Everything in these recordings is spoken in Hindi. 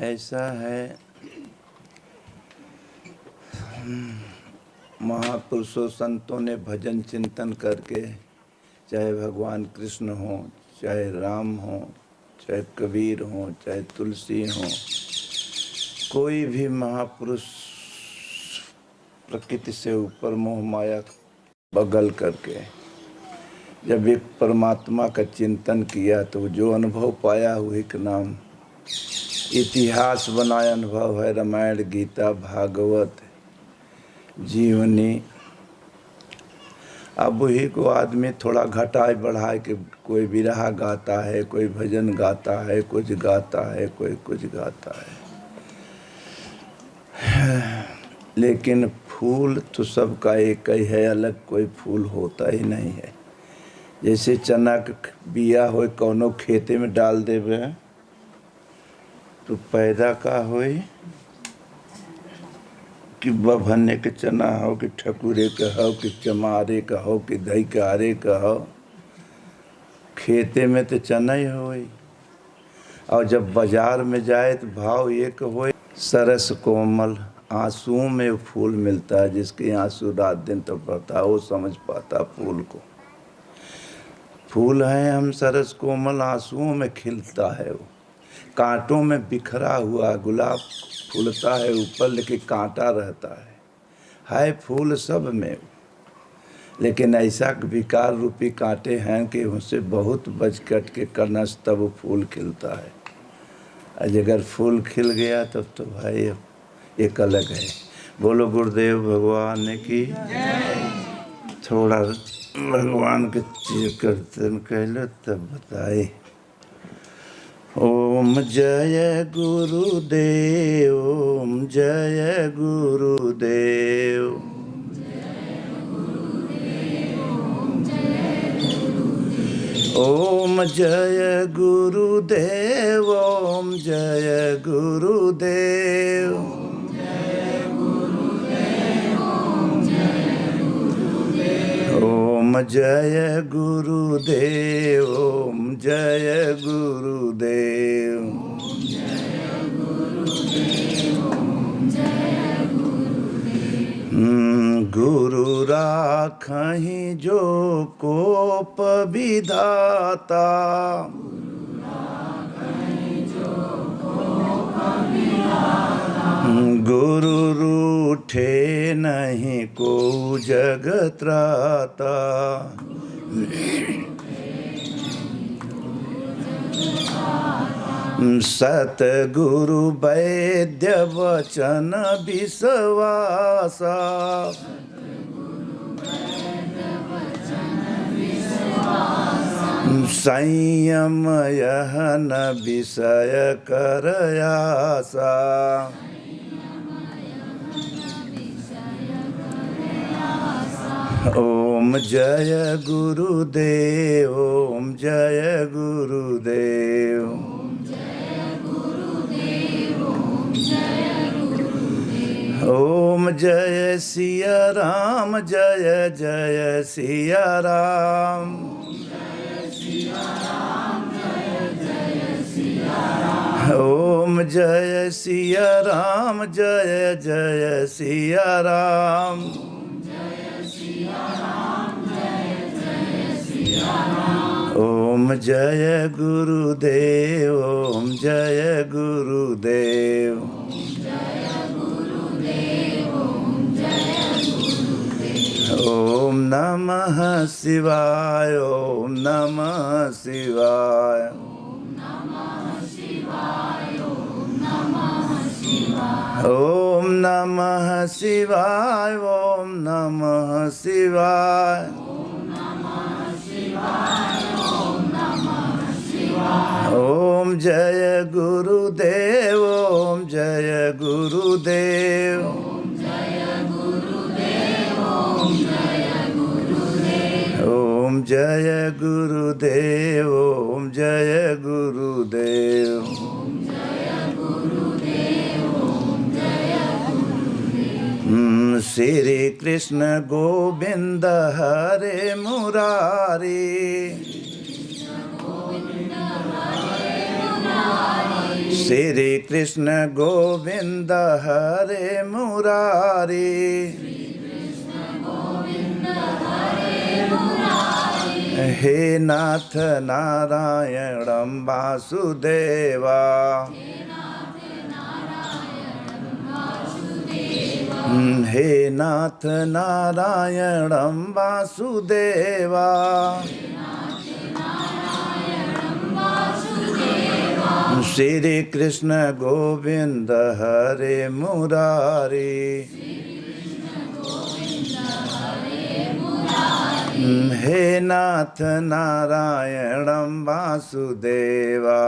ऐसा है, महापुरुषों संतों ने भजन चिंतन करके, चाहे भगवान कृष्ण हो, चाहे राम हो, चाहे कबीर हो, चाहे तुलसी हो, कोई भी महापुरुष प्रकृति से ऊपर मोह माया बगल करके जब एक परमात्मा का चिंतन किया तो जो अनुभव पाया वही का नाम इतिहास बनाया अनुभव है। रामायण, गीता, भागवत, जीवनी। अब वही को आदमी थोड़ा घटाए बढ़ाए के कोई बिरहा गाता है, कोई भजन गाता है, कुछ गाता है, कोई कुछ गाता है। लेकिन फूल तो सबका एक ही है, अलग कोई फूल होता ही नहीं है। जैसे चना का बिया हो कौनो खेते में डाल देवे तो पैदा का होई कि बभन्ने के चना हो, कि ठकुरे का हो, कि चमारे का हो, कि दहीकारे का हो, खेते में तो चना ही होई। और जब बाजार में जाए तो भाव एक होई, सरस कोमल आंसुओं में फूल मिलता है। जिसके आंसू रात दिन तो पड़ता है वो समझ पाता फूल को। फूल हैं हम सरस कोमल आंसुओं में खिलता है वो, कांटों में बिखरा हुआ गुलाब फूलता है ऊपर, लेकिन कांटा रहता है फूल सब में। लेकिन ऐसा विकार रूपी कांटे हैं कि उनसे बहुत बच कट के करना से तब फूल खिलता है। आज अगर फूल खिल गया तब तो भाई एक अलग है। बोलो गुरुदेव भगवान की। थोड़ा भगवान के कीर्तन कहलो तब बताए। ओम जय गुरुदेव, ओम जय गुरुदेव, ओम जय गुरुदेव, ओम जय गुरुदेव, ओम जय गुरुदेव, ओम जय गुरुदेव। गुरु राखहि जो कोप विधाता, गुरु रूठे नहीं को जगत त्राता। सतगुरु वैद्य वचन विश्वासा, संयम यह न विषय कर आसा। ओम जय गुरुदेव, ओम जय गुरुदेव, ओम जय सिया राम, जय जय सिया राम, ओम जय सिया राम, जय जय सिया राम, ओम जय गुरुदेव, ओम जय गुरुदेव, ओम नमः शिवाय, ओम नमः शिवाय, ओम नमः शिवाय, ओम नमः शिवाय, ओम नमः शिवाय, ओम नमः शिवाय, ओम जय गुरुदेव, ओम जय गुरुदेव, ओम जय गुरुदेव, ओम जय गुरुदेव, ओम जय गुरुदेव, ओम जय गुरुदेव, ओम जय गुरुदेव। श्री कृष्ण गोविंद हरे मुरारी, श्री कृष्ण गोविंद हरे मुरारी, हे नाथ नारायणं वासुदेवा, हे नाथ नारायणं वासुदेवा, श्री कृष्ण गोविंद हरे मुरारी, हे नाथ नारायणं वासुदेवा,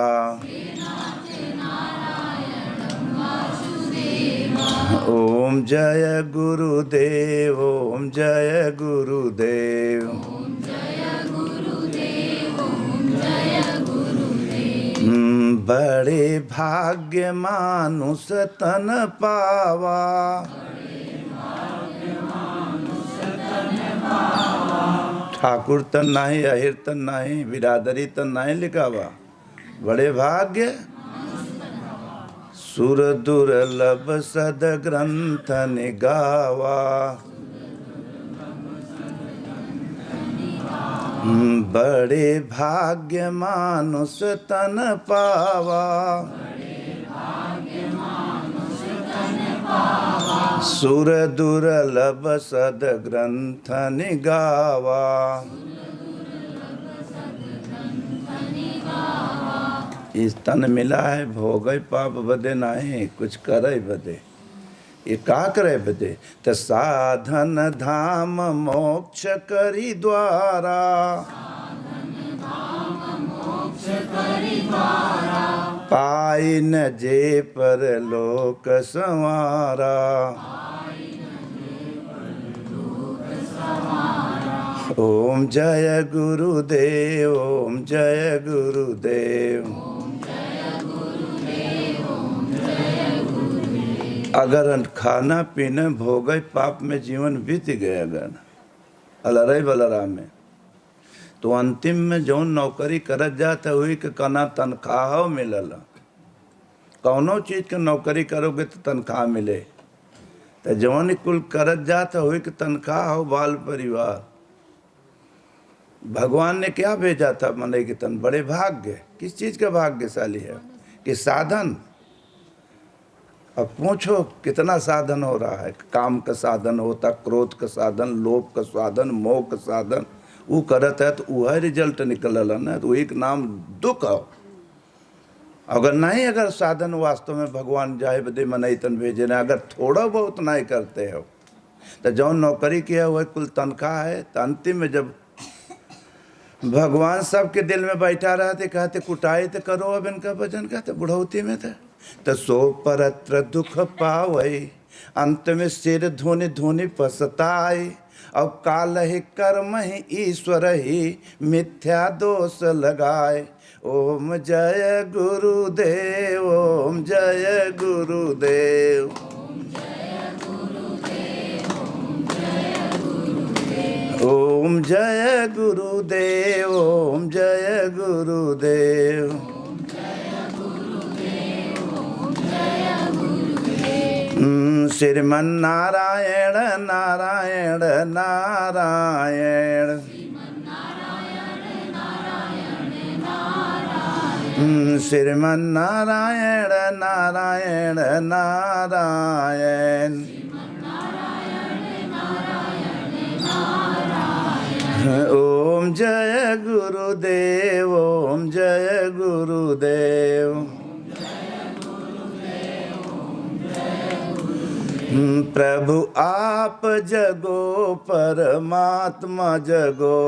ओम जय गुरुदेव, ओम जय गुरुदेव, बड़े भाग्य मानुष तन पावा, ठाकुर तन नाही, अहिर तन नाही, बिरादरी तन नाही लिखावा, बड़े भाग्य सुर दुर्लभ सद ग्रंथ निगावा, बड़े भाग्य मानुष तन पावा, सुर दुर्लभ सद ग्रंथ निगावा, इस तन मिला है भोगय पाप बदे नाही, कुछ करे बदे, ये का करे बदे, त साधन धाम मोक्ष करी द्वारा, पाई न जे पर लोक संवारा, ओम जय गुरुदेव, ओम जय गुरुदेव। अगर खाना पीने भोग पाप में जीवन बीत गया, अगर अलरई बलराम में, तो अंतिम में जौन नौकरी करत जाता हुई कि कना तनख्वाह मिलल, कौनो चीज के नौकरी करोगे तो तनख्वाह मिले, तो जौन कुल करत जाता हुई कि तनख्वाह हो, बाल परिवार, भगवान ने क्या भेजा था मने कि तन बड़े भाग्य, किस चीज का भाग्यशाली है कि साधन। अब पूछो कितना साधन हो रहा है, काम का साधन होता, क्रोध का साधन, लोभ का साधन, मोह का साधन, वो करत है तो वह रिजल्ट निकलल ना, तो एक नाम दुख हो। अगर नहीं, अगर साधन वास्तव में भगवान जाए बदे मनई तन भेजे ना, अगर थोड़ा बहुत नहीं करते हो तो जौन नौकरी किया हुआ कुल तनख्वाह है, तो अंतिम में जब भगवान सबके दिल में बैठा रहते, कहते कुटाई तो करो अब इनका भजन, कहते बुढ़ौती में थे तो सो परत्र दुख पावई, अंत में सिर धुनि धुनि पछताई, अब काल ही कर्म ही ईश्वर ही मिथ्या दोष लगाए, ओम जय गुरुदेव, ओम जय गुरुदेव, ओम जय गुरुदेव, ओम जय गुरुदेव। श्रीमन नारायण नारायण नारायण, श्रीमन नारायण नारायण नारायण, ओम जय गुरुदेव, ओम जय गुरुदेव। प्रभु आप जगो परमात्मा जगो,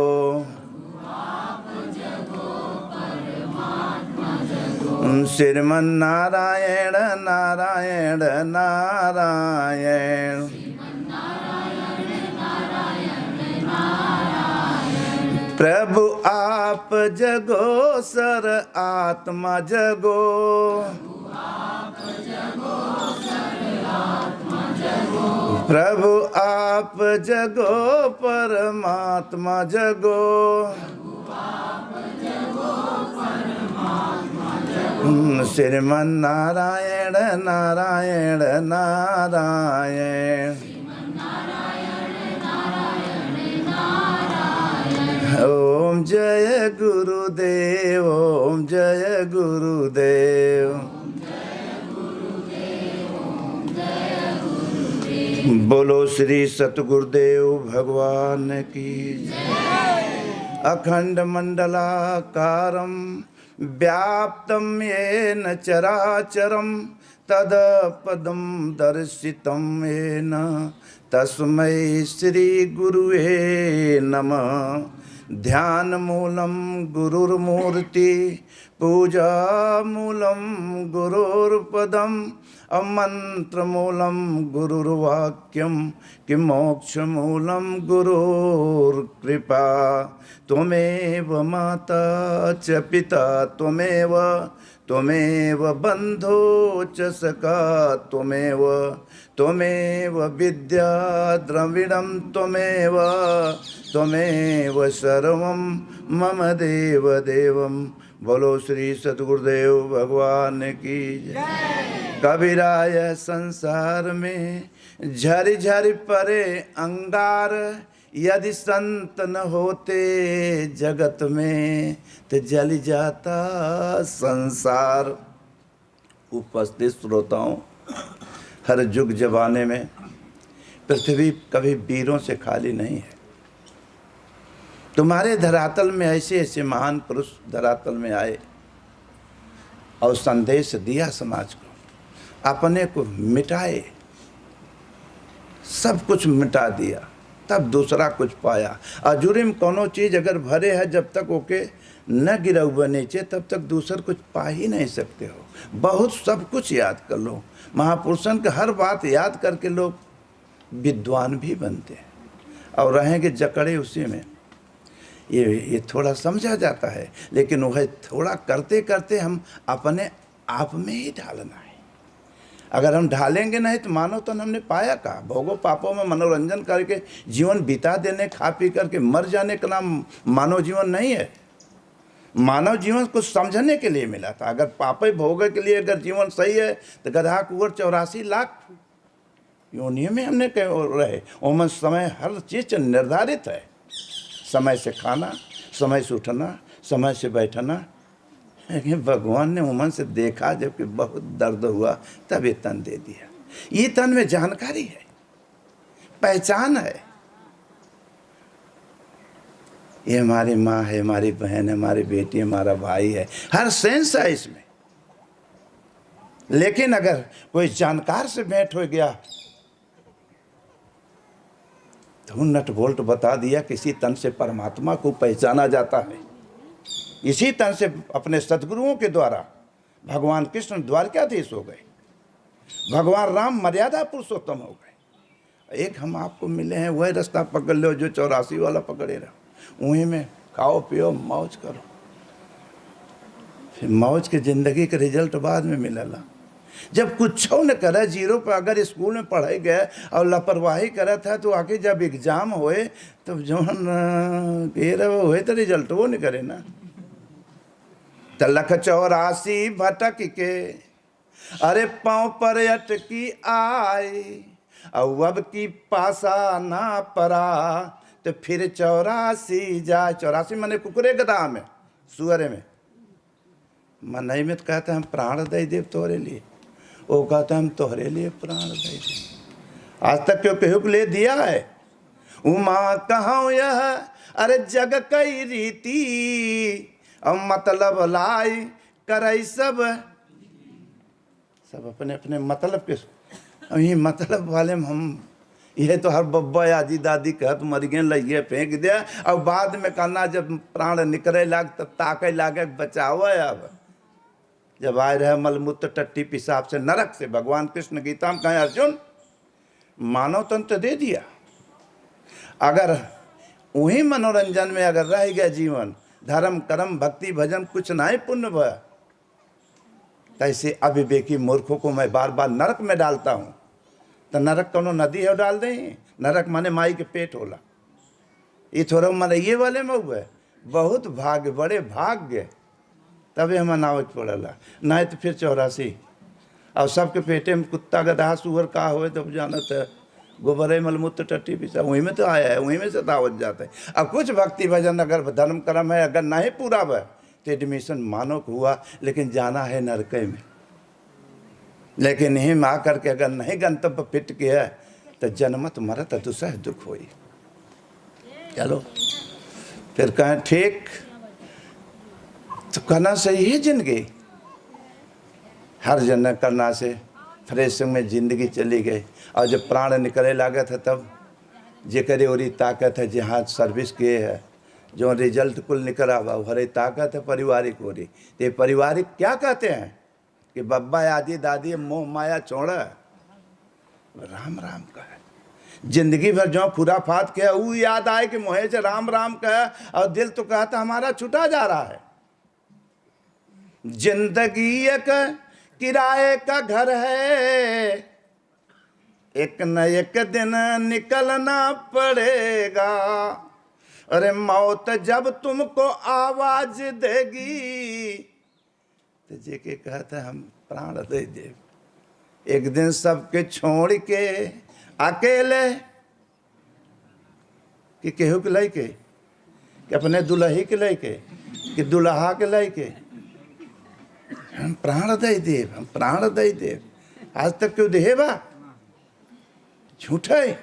श्रीमन नारायण नारायण नारायण, प्रभु आप जगो सर आत्मा जगो, प्रभु आप जगो परमात्मा जगो, श्रीमन नारायण नारायण नारायण। ओम जय गुरुदेव, ओम जय गुरुदेव। बोलो श्री सतगुरुदेव भगवान की जय। अखंड मंडलाकारं व्याप्तं येन चराचरं तत्पदं दर्शितं येन तस्मै श्री गुरुवे नमः। ध्यान मूलं गुरुर्मूर्ति पूजा मूलं गुरुर्पदम् अमंत्र मूलं गुरुर्वाक्यं कि मोक्ष मूलं गुरुर्कृपा। त्वमेव माता च पिता त्वमेव, त्वमेव बन्धो च सखा त्वमेव, त्वमेव विद्या द्रविणं त्वमेव, त्वमेव सर्वं मम देव देवं। बोलो श्री सतगुरुदेव भगवान की जय। कबीराय संसार में झरि झरि परे अंगार, यदि संत न होते जगत में तो जल जाता संसार। उपस्थित श्रोताओं, हर युग जमाने में पृथ्वी कभी वीरों से खाली नहीं है। तुम्हारे धरातल में ऐसे ऐसे महान पुरुष धरातल में आए और संदेश दिया समाज को, अपने को मिटाए, सब कुछ मिटा दिया, तब दूसरा कुछ पाया। अजूरी में कोनो चीज़ अगर भरे है, जब तक ओके न गिरऊ नीचे तब तक दूसर कुछ पा ही नहीं सकते हो। बहुत सब कुछ याद कर लो, महापुरुषन के हर बात याद करके लोग विद्वान भी बनते हैं और रहेंगे जकड़े उसी में। ये थोड़ा समझा जाता है, लेकिन वह थोड़ा करते करते हम अपने आप में ही ढालना है। अगर हम ढालेंगे नहीं तो मानो तन हमने पाया का। भोगों पापों में मनोरंजन करके जीवन बिता देने, खा पी करके मर जाने का नाम मानव जीवन नहीं है। मानव जीवन कुछ समझने के लिए मिला था। अगर पापे भोग के लिए अगर जीवन सही है तो गधा कुंवर 84 लाख योनियों में हमने रहे। उनमें समय हर चीज़ निर्धारित है। समय से खाना, समय से उठना, समय से बैठना। लेकिन भगवान ने उमन से देखा, जबकि बहुत दर्द हुआ, तब ये तन दे दिया। ये तन में जानकारी है, पहचान है। ये हमारी माँ है, हमारी बहन है, हमारी बेटी है, हमारा भाई है, हर सेंस है इसमें। लेकिन अगर कोई जानकार से भेंट हो गया तो नट बोल्ट बता दिया, किसी तन से परमात्मा को पहचाना जाता है। इसी तन से अपने सद्गुरुओं के द्वारा भगवान कृष्ण द्वारकाधीश हो गए, भगवान राम मर्यादा पुरुषोत्तम हो गए। एक हम आपको मिले हैं, वही रास्ता पकड़ लो जो 84 वाला पकड़े रहो। वहीं में खाओ पियो मौज करो। फिर मौज के ज़िंदगी के रिजल्ट बाद में मिलेला। जब कुछ न करे, जीरो पर अगर स्कूल में पढ़ाई गए और लापरवाही करे था, तो आके जब एग्जाम होए तो जौन हुए तो रिजल्ट वो नहीं करे ना। तो 184 भटक के अरे पाँव पर अटकी आई, और अब की पासा ना पड़ा तो फिर 84 जाए। 84 मैंने कुकरे गदा में, सुअरे में। मनई में तो कहते हम प्राण दे देव तोरे लिए, वो कहता हम तोहरे लिए प्राण दे दे। आज तक क्यों केहू ले दिया है? उमा कहाँ यह अरे जग कई रीति, अब मतलब लाई करई सब अपने अपने मतलब के। यही मतलब वाले में हम, यह तो हर बब्बा आजी दादी कहत मर गए, लइए फेंक दिया। और बाद में कहना जब प्राण निकले लाग तब ताके लागे बचाओ। अब जब आए रहे मलमूत्र टट्टी पेशाब से, नरक से, भगवान कृष्ण गीता में कहें अर्जुन मानव तंत्र दे दिया। अगर वही मनोरंजन में अगर रह गया जीवन, धर्म कर्म भक्ति भजन कुछ नहीं पुण्य भया, तैसे अविवेकी मूर्खों को मैं बार बार नरक में डालता हूँ। तो नरक कोनो नदी है डाल दें? नरक माने माई के पेट होला। ये थोड़ा माने ये वाले में हुआ है। बहुत भाग्य, बड़े भाग्य तबे हम मनावे के पड़ेला, नहीं तो फिर 84। और सबके पेटे में कुत्ता गधा सुअर का होए तो जानत है, गोबरे मलमूत्र टट्टी पिसा वहीं में तो आया है, वहीं में से दावत जाता है। अब कुछ भक्ति भजन अगर धर्म कर्म है अगर नहीं पूरा है तो एडमिशन मानो को हुआ, लेकिन जाना है नरक में। लेकिन यहीं में आकर के अगर नहीं गंतव्य फिट किया तो जन्मत मरत दुसह दुख होई। चलो फिर कहें ठीक, तो कहना सही है जिंदगी हर जन करना से फ्रेश में ज़िंदगी चली गई। और जब प्राण निकले लागे था तब जे करे और ताकत है, जहाँ सर्विस किए है जो रिजल्ट कुल निकल आवा हरे ताकत है पारिवारिक हो रही। तो पारिवारिक क्या कहते हैं कि बब्बा आदि दादी मोह माया छोड़ा राम राम का है। जिंदगी भर जो खुराफात के वो याद आए कि मोहे से राम राम कहे और दिल तो कहता हमारा छुटा जा रहा है। जिंदगी एक किराए का घर है, एक न एक दिन निकलना पड़ेगा। अरे मौत जब तुमको आवाज देगी तो जे के कहता हम प्राण दे दे। एक दिन सबके छोड़ के अकेले कि केहू के लेके कि अपने दुल्ही के लेके कि दुल्हा के लेके हम प्राण दे देव, हम प्राण दे देव। आज तक क्यों देवा झूठे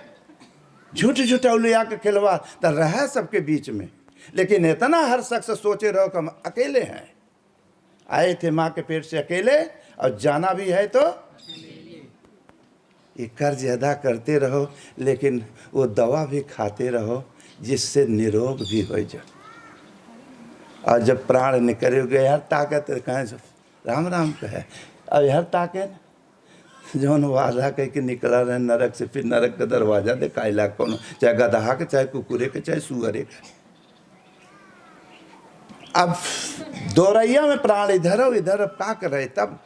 झूठ झूठा उलिया के खिलवा तो रहा सबके बीच में। लेकिन इतना हर शख्स सोचे रहो कि हम अकेले हैं, आए थे माँ के पेट से अकेले और जाना भी है तो ये कर्ज अदा करते रहो, लेकिन वो दवा भी खाते रहो जिससे निरोग भी हो जाए। और जब प्राण निकल गए हर ताकत कहें राम राम कहे। अब हर ताकत जौन वादा कह के निकला रहे नरक से, फिर नरक का दरवाजा दिखाइला कौन, चाहे गधा के चाहे कुकुरे के चाहे सुअरे के। अब दोरैया में प्राण इधर हो इधर, अब का करे तब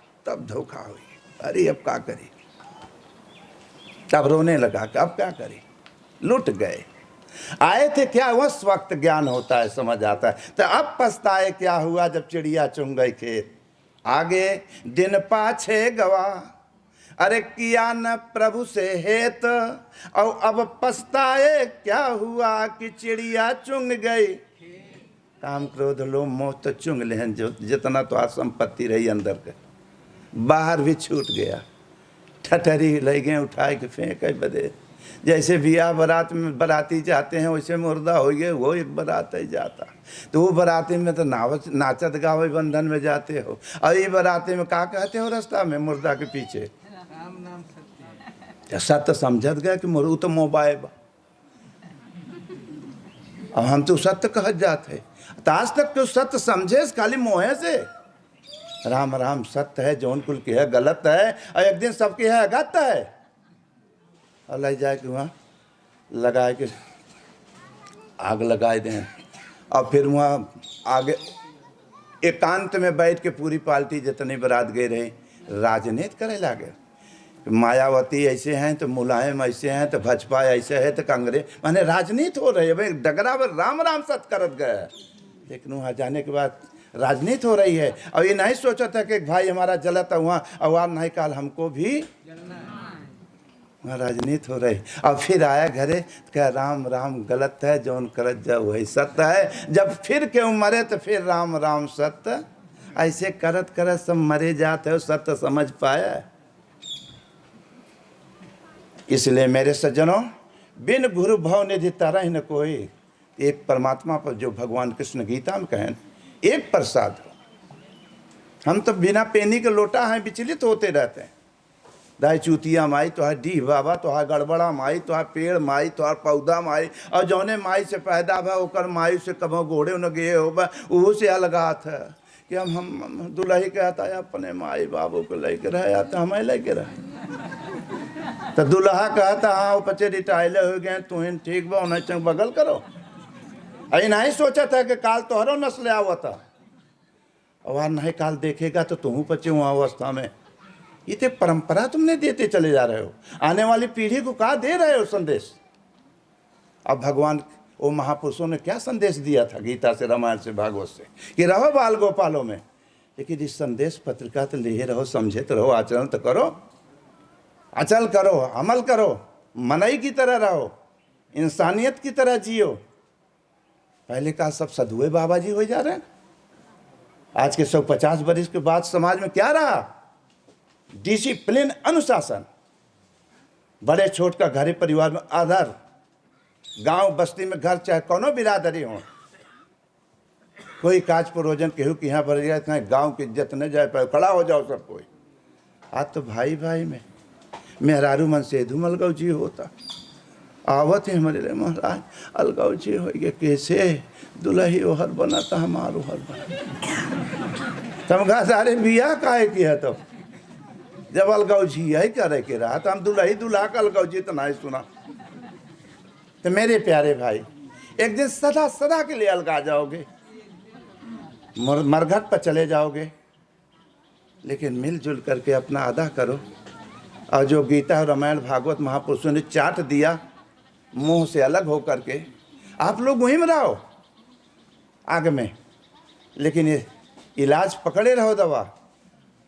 धोखा हुई। अरे अब का करे, तब रोने लगा कि अब क्या करे, लुट गए। आए थे क्या उस वक्त ज्ञान होता है, समझ आता है। तो अब पछताए क्या हुआ जब चिड़िया चुंग गई खेत, आगे दिन पाछे गवा। अरे किया न प्रभु से हेत, और अब पछताए क्या हुआ कि चिड़िया चुंग गई। काम क्रोध लोभ मोह तो चुंग ले हैं, जो जितना तो आज संपत्ति रही अंदर के, बाहर भी छूट गया। ठठरी ले गए उठाए के फेंक बदे। जैसे बियाह बारात में बराती जाते हैं वैसे मुर्दा हो गए, वो एक बारात ही जाता। तो वो बराती में तो नाचत गावे बंधन में जाते हो, और ये बराती में का कहते हो रास्ता में मुर्दा के पीछे सत्य समझत गया कि वो तो मोबाइल बा, और हम तो सत्य कहत जाते। तो आज तक तो सत्य समझे खाली मोहे से। राम राम सत्य है, जौन कुल की है गलत है, और एक दिन सबकी है गलत है। और ले जाए कि वहाँ लगाए के आग लगाए दें, और फिर वहाँ आगे एकांत में बैठ के पूरी पार्टी जितनी बारात गए रहे राजनीति करे लागे। मायावती ऐसे हैं तो मुलायम ऐसे हैं तो भाजपा ऐसे है तो कांग्रेस, माने राजनीति हो रही है भाई। डगरा में राम राम सत करत गए, लेकिन वहाँ जाने के बाद राजनीति हो रही है। और ये नहीं सोचा था कि भाई हमारा जलता वहाँ आवाज नहीं काल हमको भी वहाँ राजनीति हो रही। और फिर आया घरे क्या राम राम गलत है, जौन करत जा वही सत्य है। जब फिर क्यों मरे तो फिर राम राम सत्य, ऐसे करत करत सब मरे जाते हो, सत्य समझ पाया। इसलिए मेरे सज्जनों, बिन गुरु भव निधि तरह न कोई। एक परमात्मा पर जो भगवान कृष्ण गीता में कहें एक प्रसाद हो। हम तो बिना पेनी के लोटा हैं विचलित होते रहते हैं। दाई चूतिया माई तोहार डीह बाबा, तोहार गड़बड़ा माई, तोहार पेड़ माई, तोहार पौधा माई, और जौने माई से पैदा भा ओकर माई से कभो घोड़े न गए हो वो से अलगात है कि हम दुल्ही कहता है अपने माई बाबू को लेके रहे आते हमें लेके रहे। तो दुल्हा कहता हाँ वो पचे रिटायले हो गए, तुम ठीक बा नहीं चंग बगल करो। अरे नहीं सोचा था कि काल तोहरो नस्ल आवा था, और नहीं काल देखेगा तो तुम पचे वहाँ अवस्था में। ये तो परंपरा तुमने देते चले जा रहे हो, आने वाली पीढ़ी को कहा दे रहे हो संदेश। अब भगवान वो महापुरुषों ने क्या संदेश दिया था गीता से, रामायण से, भागवत से, कि रहो बाल गोपालों में, लेकिन इस संदेश पत्रिका तो ले रहो, समझे तो रहो, आचरण तो करो, अचल करो, अमल करो, मनई की तरह रहो, इंसानियत की तरह जियो। पहले का सब सधुए बाबा जी हो जा रहे हैं। आज के 150 वर्ष के बाद समाज में क्या रहा? डिसिप्लिन, अनुशासन। बड़े छोट का घरे परिवार में आदर, गांव बस्ती में घर, चाहे कोनो बिरादरी हो, कोई काज परोजन केहू कि यहाँ भर गया, गाँव की इज्जत न जाए पाए, खड़ा हो जाओ सब कोई। आज तो भाई भाई में मेहरारू मन से धूमलगाव जी होता। आवत है हमारे लिए महाराज अलगाव जी हो गए, कैसे दुल्ही ओहर बना था हमारो हर बना। तुम कहा सारे बिया काहे किया? तो जब अलगाव जी यही करे के रहा तो हम दुल्ही दुल्हा का अलगाव जी तो नहीं सुना। तो मेरे प्यारे भाई, एक दिन सदा सदा के लिए अलगा जाओगे, मरघट पर चले जाओगे, लेकिन मिलजुल करके अपना अदा करो। और जो गीता और रामायण भागवत महापुरुषों ने चाट दिया मुंह से अलग हो करके, आप लोग वहीं में रहो आगे में, लेकिन ये इलाज पकड़े रहो दवा।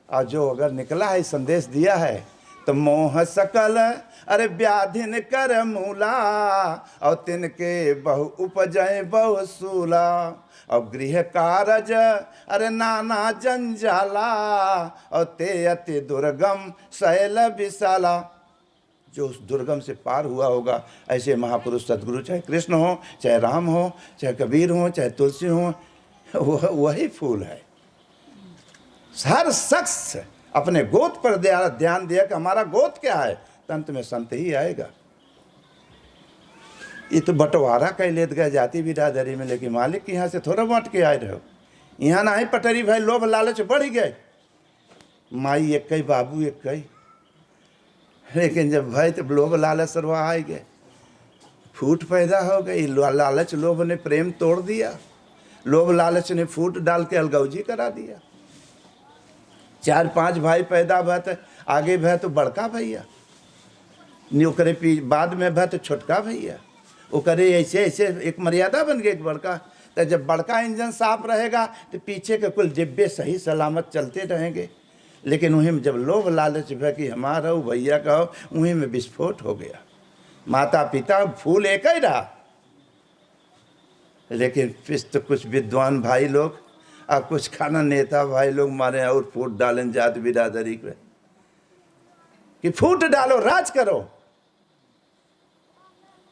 और जो अगर निकला है संदेश दिया है तो मोह सकल अरे व्याधिन कर मूला, और तिनके बहु उपजय बहु सूला, और गृह कारज अरे नाना जंजाला, और ते अति दुर्गम शैल विशाला। जो उस दुर्गम से पार हुआ होगा, ऐसे महापुरुष सदगुरु, चाहे कृष्ण हो, चाहे राम हो, चाहे कबीर हो, चाहे तुलसी हो, वही फूल है। हर शख्स अपने गोद पर ध्यान दिया कि हमारा गोद क्या है, अंत में संत ही आएगा। ये तो बंटवारा कह लेत गया जाति बिरादरी में, लेकिन मालिक के यहाँ से थोड़ा बांट के आए रहो। यहाँ ना ही पटरी भाई, लोभ लालच बढ़ गए, माई एक कई बाबू एक कई, लेकिन जब भाई तो लोभ लालच सरवा आ गए, फूट पैदा हो गई। लालच लोभ ने प्रेम तोड़ दिया, लोभ लालच ने फूट डाल के अलगौजी करा दिया। 4-5 भाई पैदा भा तो आगे भा तो बड़का भैया, ओकरे बाद में भा तो छोटका भैया, ओकरे ऐसे ऐसे एक मर्यादा बन गई एक बड़का। तो जब बड़का इंजन साफ रहेगा तो पीछे के कुल डिब्बे सही सलामत चलते रहेंगे। लेकिन वहीं में जब लोभ लालच भा कि हमारा हो भैया का हो, वहीं में विस्फोट हो गया। माता पिता फूल एक ही रहा, लेकिन फिर तो कुछ विद्वान भाई लोग और कुछ खाना नेता भाई लोग मारे और फूट डालें जात बिरादरी पे कि फूट डालो, राज करो।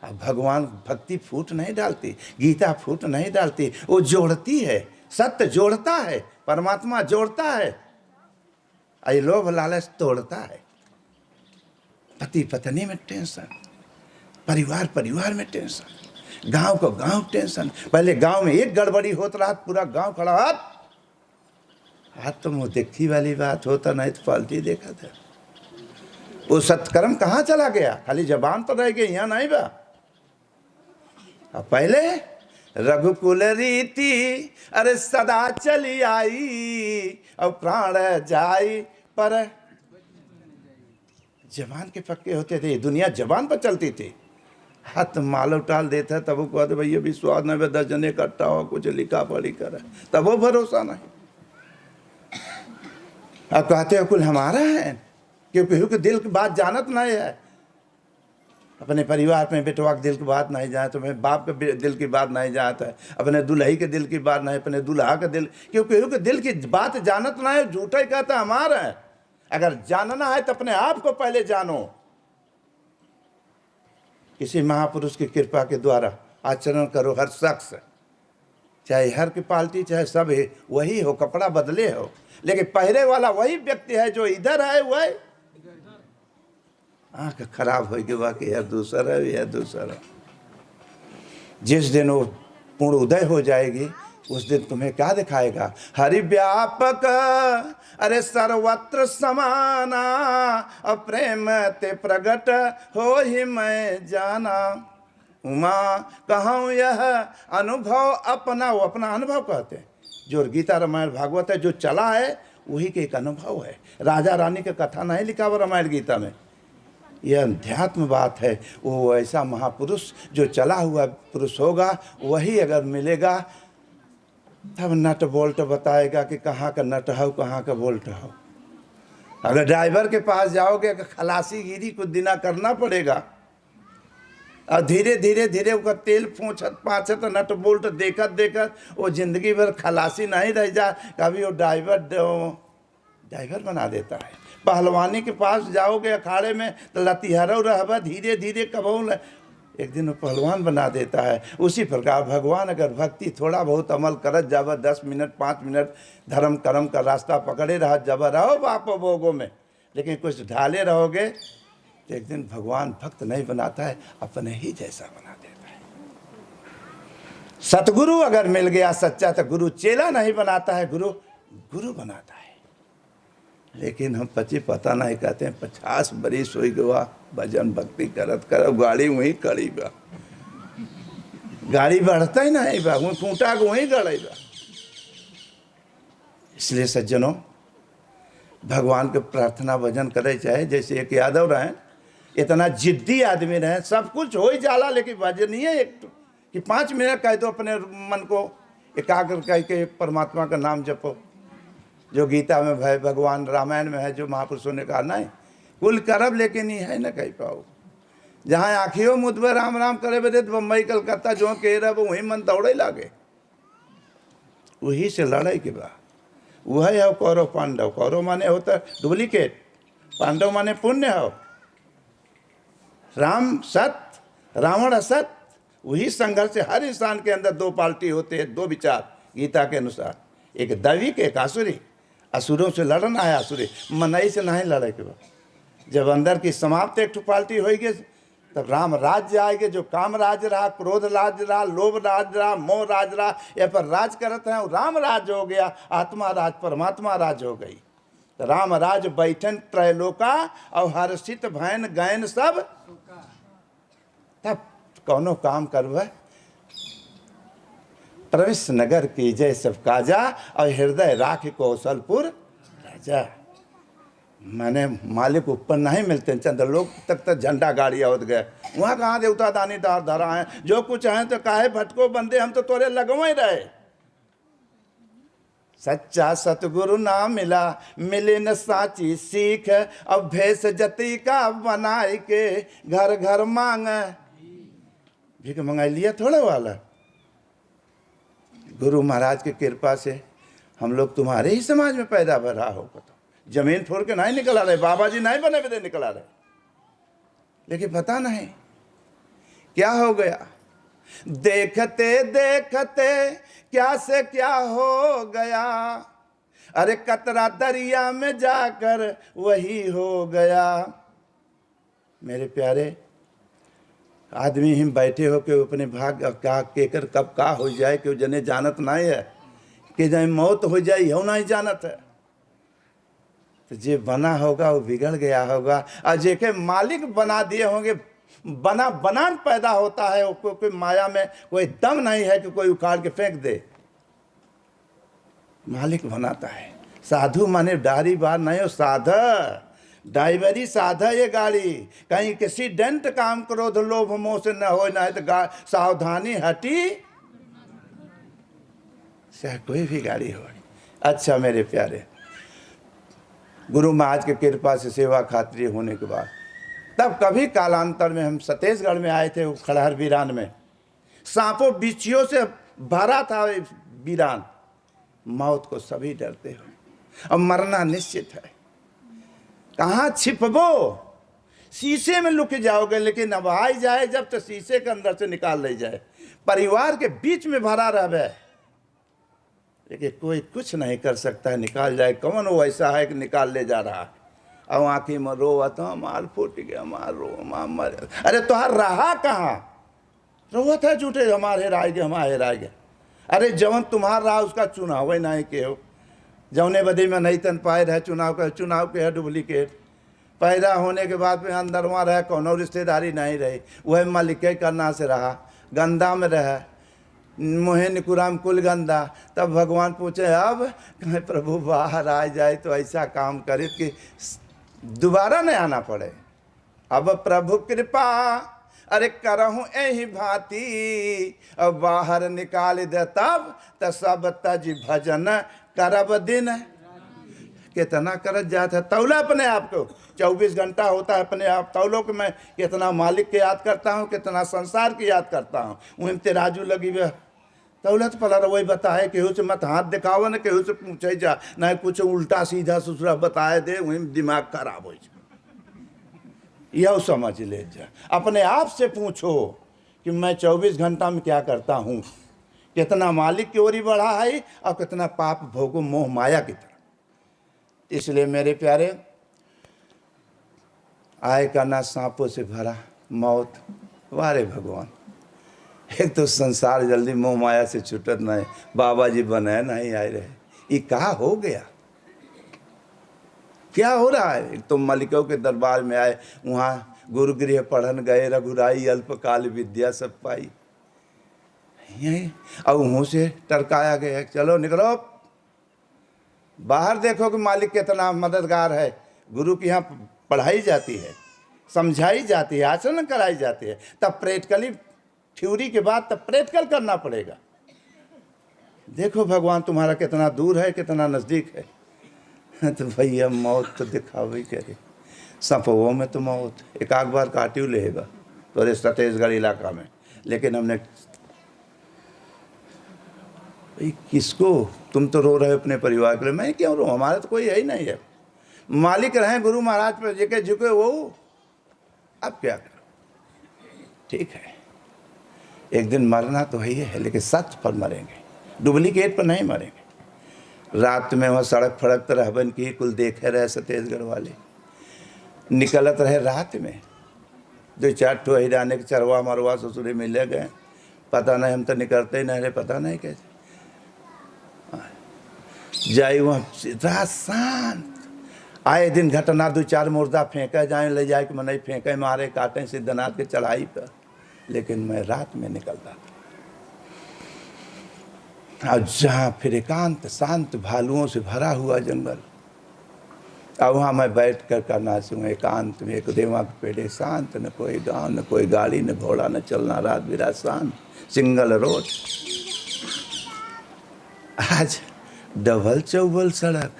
अब भगवान भक्ति फूट नहीं डालती, गीता फूट नहीं डालती, वो जोड़ती है, सत्य जोड़ता है, परमात्मा जोड़ता है, ये लोभ लालच तोड़ता है। पति पत्नी में टेंशन, परिवार परिवार में टेंशन, गांव को गांव टेंशन। पहले गांव में एक गड़बड़ी होता रहा पूरा गांव खड़ा, आज तो मुँह देखी वाली बात होता, नहीं तो पलटी देखा था। वो सत्कर्म कहाँ चला गया? खाली जबान तो रह गई, यहाँ नहीं बा। अब पहले रघुकुल रीति अरे सदा चली आई, और प्राण जाई पर जबान के पक्के होते थे। दुनिया जबान पर चलती थी, हाथ माल उठाल देता तब वो कहते भैया भी स्वाद न 10 जने इकट्ठा हो, कुछ लिखा पढ़ी करे, तब वो भरोसा नहीं। अब कहते हो कुल हमारा है, क्योंकि दिल की बात जानत नहीं है। अपने परिवार में बेटवा के दिल की बात नहीं जाए तो मैं बाप के दिल की बात नहीं जाता है, अपने दुल्ही के दिल की बात नहीं, अपने दुल्हा के दिल, क्योंकि दिल की बात जानत ना है, झूठा ही कहता हमारा है। अगर जानना है तो अपने आप को पहले जानो। किसी महापुरुष की कृपा के द्वारा आचरण करो। हर शख्स, चाहे हर की पार्टी, चाहे सब है वही हो, कपड़ा बदले हो, लेकिन पहरे वाला वही व्यक्ति है जो इधर है, वह आँख खराब हो गई बाकी यह दूसरा है, यह दूसरा। जिस दिन वो पूर्ण उदय हो जाएगी उस दिन तुम्हें क्या दिखाएगा? हरि व्यापक अरे सर्वत्र समाना, और प्रेम ते प्रगट हो ही मैं जाना। उमा कहूँ यह अनुभव अपना, वो अपना अनुभव कहते हैं। जो गीता रामायण भागवत है जो चला है वही के एक अनुभव है। राजा रानी का कथा नहीं लिखा हुआ रामायण गीता में, यह अध्यात्म बात है। वो ऐसा महापुरुष जो चला हुआ पुरुष होगा, वही अगर मिलेगा तब नट बोल्ट बताएगा कि कहाँ का नट हो कहाँ का बोल्ट हो। अगर ड्राइवर के पास जाओगे कि खलासी गिरी कुछ दिना करना पड़ेगा, और धीरे धीरे धीरे उसका तेल पूछत पाछत नट बोल्ट देखत देखत वो जिंदगी भर खलासी नहीं रह जा, कभी वो ड्राइवर बना देता है। पहलवानी के पास जाओगे अखाड़े में तो लतिहरो रहबा, धीरे धीरे कबो एक दिन वो पहलवान बना देता है। उसी प्रकार भगवान अगर भक्ति थोड़ा बहुत अमल करत जाब, 10 मिनट 5 मिनट धर्म कर्म का रास्ता पकड़े रह जब रहो बाप भोगों में, लेकिन कुछ ढाले रहोगे तो एक दिन भगवान भक्त नहीं बनाता है, अपने ही जैसा बना देता है। सतगुरु अगर मिल गया सच्चा तो गुरु चेला नहीं बनाता है, गुरु गुरु बनाता है। लेकिन हम पता नहीं कहते हैं 50 बरिस हो गवा भजन भक्ति करत करब, गाड़ी वहीं कड़ी बा, गाड़ी बढ़ता ही नहीं बा, वहीं खूंटा को वहीं गड़े बा। इसलिए सज्जनों, भगवान के प्रार्थना भजन करे चाहे। जैसे एक यादव रहे, इतना जिद्दी आदमी रहे, सब कुछ हो ही जाला, लेकिन भजन ही है एक कि 5 मिनट कह दो अपने मन को एकाग्र कह के परमात्मा का नाम जपो। जो गीता में है, भगवान रामायण में है, जो महापुरुषों ने कहा नहीं कुल करब लेकिन ये है न कह पाओ। जहाँ आँखियों मुदबे राम राम करे बदे बम्बई कलकत्ता जो कह रहे वहीं मन दौड़े लागे, वही से लड़ाई के बा। वह है कौरव पांडव। कौरव माने होता डुप्लीकेट, पांडव माने पुण्य हो। राम सत्य, रावण असत। वही संघर्ष हर इंसान के अंदर 2 पार्टी होते हैं, 2 विचार गीता के अनुसार, एक दैविक एक आसुरी। असुरों से लड़ना है, आसुरी मनई से नहीं लड़े के बाद। जब अंदर की समाप्त एक पार्टी होगी तब राम राज्य आएगा। जो काम राज रहा, क्रोध राज रहा, लोभ राज रहा, मोह राज रहा, ये पर राज करते हैं, राम राज हो गया। आत्मा राज परमात्मा राज हो गई। तो राम राज बैठन त्रैलोका और हर्षित भैन गैन सब। तब कौनो काम करवे, प्रवेश नगर की जय सब काजा और हृदय राख कौशलपुर राजा। मैंने मालिक ऊपर नहीं मिलते, चंद लोग तक झंडा गाड़ी आवत गए। वहाँ कहाँ देवता दानी दार धरा है, जो कुछ है तो काहे भटको बंदे, हम तो तोरे लगवा ही रहे। सच्चा सतगुरु ना मिला, मिले न साची सीख। अब भेष जती का बनाए के घर घर मांग। भीख मंगाई लिया थोड़ा वाला। गुरु महाराज की कृपा से हम लोग तुम्हारे ही समाज में पैदा भरा हो। जमीन फोड़ के नहीं निकल आ रहे, बाबा जी नहीं बने बने निकल आ रहे, लेकिन पता नहीं क्या हो गया। देखते देखते क्या से क्या हो गया, अरे कतरा दरिया में जाकर वही हो गया। मेरे प्यारे आदमी हम बैठे हो के अपने भाग क्या केकर कब का हो जाए कि जने जानत नहीं है, कि जब मौत हो जाए यह नहीं जानत है। तो जे बना होगा वो बिगड़ गया होगा, और जेके मालिक बना दिए होंगे, बना बनान पैदा होता है। वो कोई माया में कोई दम नहीं है कि कोई उखाड़ के फेंक दे, मालिक बनाता है। साधु माने डारी बार नहीं हो, साधा ड्राइवरी साधा ये गाड़ी। कहीं किसी डेंट काम क्रोध लोभ मोह से न हो, ना तो सावधानी हटी चाहे कोई भी गाड़ी हो। अच्छा मेरे प्यारे, गुरु महाराज की कृपा से सेवा खातिर होने के बाद तब कभी कालांतर में हम छत्तीसगढ़ में आए थे, खड़हर वीरान में। सांपों बिच्छियों से भरा था वीरान। मौत को सभी डरते हो और मरना निश्चित है। कहाँ छिपबो, शीशे में लुक जाओगे, लेकिन अब आई जाए जब तो शीशे के अंदर से निकाल ले जाए। परिवार के बीच में भरा रहे, लेकिन कोई कुछ नहीं कर सकता है। निकाल जाए कौन वो ऐसा है कि निकाल ले जा रहा है। अब आँखी में रोवत तो माल फूट गया, मार रो मार मर। अरे तुहार रहा कहाँ, रोवत है झूठे, हमारे हेराएगे हमारे हेराएगे। अरे जवन तुम्हार रहा उसका चुनाव ही नहीं के हो। जौने बदी में नहीं तन पाए रहे चुनाव के है डुप्लीकेट। पैदा होने के बाद में अंदर वहाँ रहे, कौनो रिश्तेदारी नहीं रही, वह मालिक करना से रहा, गंदा में रहे, मुहे निकुराम कुल गंदा। तब भगवान पूछे अब प्रभु बाहर आ जाए तो ऐसा काम करे कि दोबारा नहीं आना पड़े। अब प्रभु कृपा अरे करहूँ यही भांति, अब बाहर निकाल दे तब त सब तज भजन करब दिन। कितना करत जात है, तौला अपने आप को। 24 घंटा होता है अपने आप तौलो कि मैं कितना मालिक के याद करता हूँ, कितना संसार की याद करता हूँ। वहीं तेराजू लगी हुई तौलत पला वही बताए, केहू से मत हाथ दिखाओ न केहू से पूछे जा, न कुछ उल्टा सीधा सुसरा बताए दे, वहीं दिमाग खराब हो जाए। यह समझ ले जा, अपने आप से पूछो कि मैं 24 घंटा में क्या करता हूँ, कितना मालिक की ओर बढ़ा है और कितना पाप भोगो मोह माया की तरह। इसलिए मेरे प्यारे, आय का ना सांपों से भरा मौत, वारे भगवान। एक तो संसार जल्दी मोह माया से छूटत नहीं, बाबा जी बने नहीं आए रहे, ये कहा हो गया, क्या हो रहा है। एक तो मलिकों के दरबार में आए, वहाँ गुरुगृह पढ़न गए, रघुराई अल्पकाल विद्या सब पाई, यही अब वहाँ से टरकाया गया, चलो निकलो बाहर, देखो कि मालिक कितना मददगार है। गुरु की यहाँ पढ़ाई जाती है, समझाई जाती है, आचरण कराई जाती है, तब प्रैक्टिकली, थ्योरी के बाद तब प्रैक्टिकल करना पड़ेगा। देखो भगवान तुम्हारा कितना दूर है, कितना नज़दीक है। तो भैया मौत तो दिखावे करे, सपवों में तो मौत एक आध बार काटियो लेगा तो छत्तीसगढ़ इलाका में। लेकिन हमने भाई किसको, तुम तो रो रहे हो अपने परिवार के लिए, मैं क्यों रो, हमारा तो कोई है ही नहीं है। मालिक रहे गुरु महाराज पर जेके झुके वो, अब क्या करो, ठीक है एक दिन मरना तो ही है, लेकिन सच पर मरेंगे, डुप्लीकेट पर नहीं मरेंगे। रात में वहाँ सड़क फड़क तरह बन की कुल देखे रहे छत्तीसगढ़ वाले, निकलत रहे रात में, 2-4 ठो हिराने के चरवा मरवा ससुरे मिले गए, पता नहीं, हम तो निकलते ही नहीं रहे, पता नहीं कैसे जाए वहाँ रात शांत। आए दिन घटना 2-4 मुर्दा फेंका जाए, ले जाए कि मनई फेंके मारे काटे सिद्धनाथ के चढ़ाई पर। लेकिन मैं रात में निकलता था, और जहाँ फिर एकांत शांत भालुओं से भरा हुआ जंगल, अब वहाँ मैं बैठ कर करना चाहूँ एकांत में, एक दिमाग पेड़े शांत, न कोई गांव, न कोई गाड़ी, न घोड़ा, न चलना, रात बिरात शांत, सिंगल रोड। आज डबल चौबल सड़क,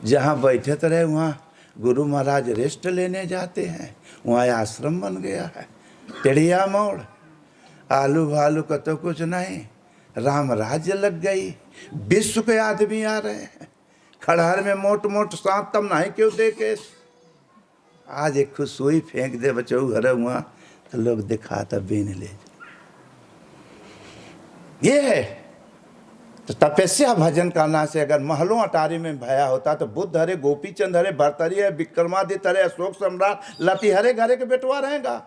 जहाँ बैठे तो रहे वहाँ गुरु महाराज रेस्ट लेने जाते हैं, वहाँ आश्रम बन गया है। टेढ़िया मोड़, आलू भालू का तो कुछ नहीं, राम राज्य लग गई, विश्व के आदमी आ रहे हैं, खड़हर में मोट मोट सांप तब नहीं क्यों देखे। आज एक खुद सुई फेंक दे बच्चों घर हुआ तो लोग दिखाता बीन ले, ये है। तो तपस्या भजन करना से अगर महलों अटारी में भया होता तो बुद्ध हरे, गोपी चंद हरे, भरतरी है, विक्रमादित्य हरे, अशोक सम्राट, लतिहरे घरे के बेटवा रहेगा,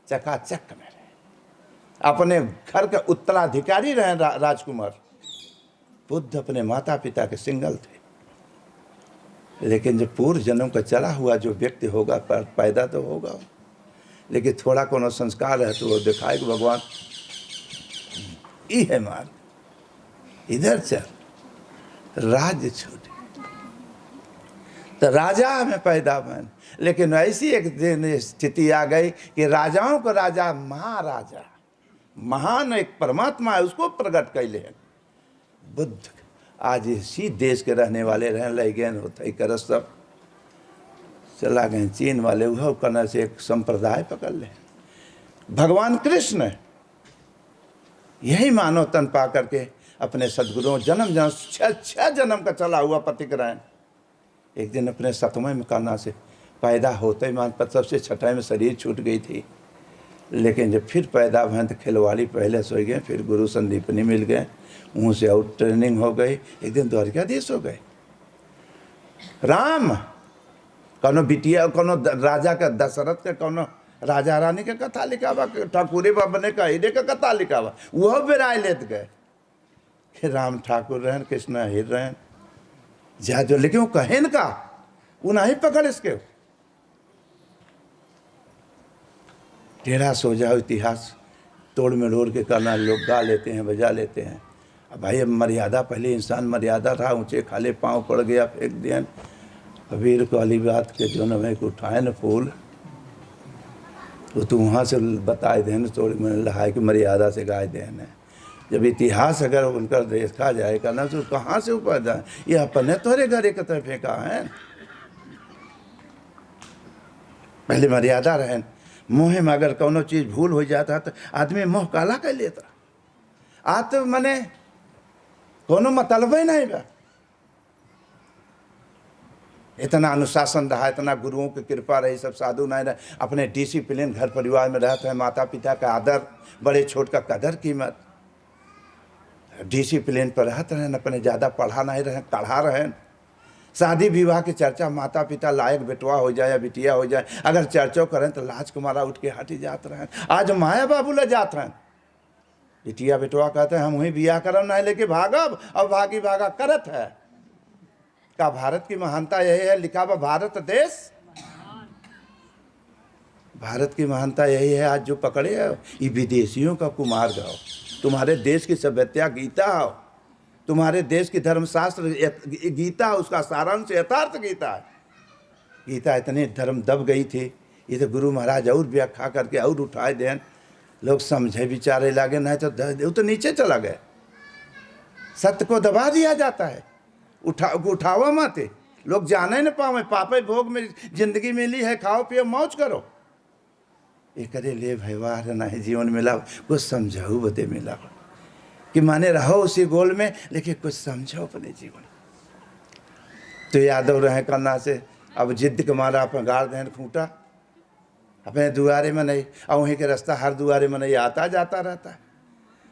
चकाचक में रहे, अपने घर के उत्तराधिकारी रहे राजकुमार। बुद्ध अपने माता पिता के सिंगल थे, लेकिन जो पूर्व जन्म का चला हुआ जो व्यक्ति होगा पैदा तो होगा, लेकिन थोड़ा कोनो संस्कार है तो वो दिखाए कि भगवान ये है मार्ग, इधर चल, राज्य छूटे। तो राजा में पैदा बन, लेकिन ऐसी एक दिन स्थिति आ गई कि राजाओं को राजा, महाराजा, महान एक परमात्मा है, उसको प्रकट कैले हैं। बुद्ध आज इसी देश के रहने वाले रहने लग गए, होता ही कर सब चला गए चीन वाले, वह करने से एक संप्रदाय पकड़ ले। भगवान कृष्ण यही मानव तन पा करके अपने सदगुरुओं जन्म जन्म 6 जन्म का चला हुआ प्रतिग्रहण, एक दिन अपने 7वें में करना से पैदा होते ही मान पर सबसे 6ठे में शरीर छूट गई थी। लेकिन जब फिर पैदा भन तो खिलवाड़ी पहले सो गए, फिर गुरु संदीपनी मिल गए, वहाँ से आउट ट्रेनिंग हो गई, एक दिन द्वारकाधीश हो गए। राम कौनो बिटिया, कौनो राजा का, दशरथ का, कौनो राजा रानी के कथा लिखावा, ठाकुरे बने का हिरे का कथा लिखावा, वह बिराय लेत गए कि राम ठाकुर रहन, कृष्ण हिर रहन जा जो, लेकिन वो कहें का वो नहीं पकड़ इसके, टेढ़ा सो जाओ इतिहास तोड़ मरोड़ के करना, लोग गा लेते हैं, बजा लेते हैं। अब भाई अब मर्यादा, पहले इंसान मर्यादा था, ऊंचे खाले पाँव पड़ गया, फेंक दिया। कबीर को वाली बात के जो न भाई को उठाए न फूल, वो तो वहाँ से बताए देन थोड़ी मैंने लहाए कि मर्यादा से गाय देन है। जब इतिहास अगर उनका देखा जाए करना तो कहाँ से ऊपर जाए, ये अपने तोरे घर एक तरफ फेंका है। पहले मर्यादा रहे, मुँह में अगर कोनो चीज़ भूल हो जाता तो आदमी मुँह काला कर लेता। आज तो मने कोनो मतलब ही नहीं बा। इतना अनुशासन रहा, इतना गुरुओं की कृपा रही, सब साधु नहीं रहे, अपने डिसिप्लिन घर परिवार में रहते हैं, माता पिता का आदर, बड़े छोट का कदर कीमत, डिसिप्लिन पर रहते हैं, अपने ज़्यादा पढ़ा नहीं रहे, पढ़ा रहे। शादी विवाह की चर्चा, माता पिता लायक बेटवा हो जाए या बिटिया हो जाए, अगर चर्चो करें तो लाज कुमारा उठ के हट जात रहे। आज माया बाबू ले जाते हैं, बिटिया बेटवा कहते हैं हम वहीं बियाह करम नहीं लेके भागब, और भागी भागा करत है। का भारत की महानता यही है, लिखा हुआ भारत देश, भारत की महानता यही है। आज जो पकड़े है ये विदेशियों का कुमार गाओ, तुम्हारे देश की सभ्यता गीता हो, तुम्हारे देश की धर्मशास्त्र गीता, उसका सारांश यथार्थ गीता है। गीता इतने धर्म दब गई थी, ये तो गुरु महाराज और व्याख्या करके और उठाए दें, लोग समझे विचारे लागे, नहीं तो नीचे चला गए। सत्य को दबा दिया जाता है, उठावा माते, लोग जाने न पावे, पापे भोग में जिंदगी मिली है, खाओ पियो मौज करो। ये करे ले व्यवहार नहीं जीवन मिला, कुछ समझाओ बते मिला कि माने रहो उसी गोल में, लेकिन कुछ समझो अपने जीवन। तो यादव रहे करना से अब जिद के मारा अपन गाड़ दें खूंटा अपने दुआरे में नहीं, और वहीं के रास्ता हर दुआरे में नहीं आता जाता रहता है।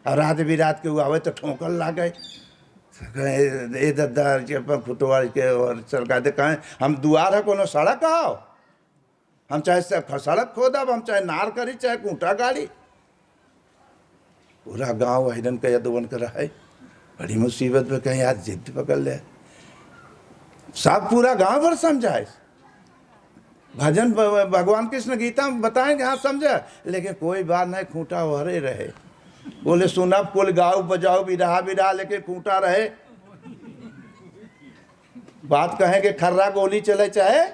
और रात बिरात के आवे तो ठोकर ला गए, ए दद्दा के अपन फुटवार के और सरकार दे कहें हम दुआर है कोनो सड़क आओ, हम चाहे सड़क खोदब, हम चाहे नार करी, चाहे खूंटा गाड़ी। पूरा गांव हिरन का यदवन कर रहा है, बड़ी मुसीबत में कहीं आज जिद पकड़ ले, सब पूरा गांव भर समझाए। भजन भगवान कृष्ण गीता में बताएंगे, हाँ समझा, लेकिन कोई बात नहीं, खूंटा वहरे रहे। बोले सुनब कुल गाओ बजाओ बिरहा बिरहा, लेकिन खूंटा रहे। बात कहेंगे खर्रा गोली चले चाहे।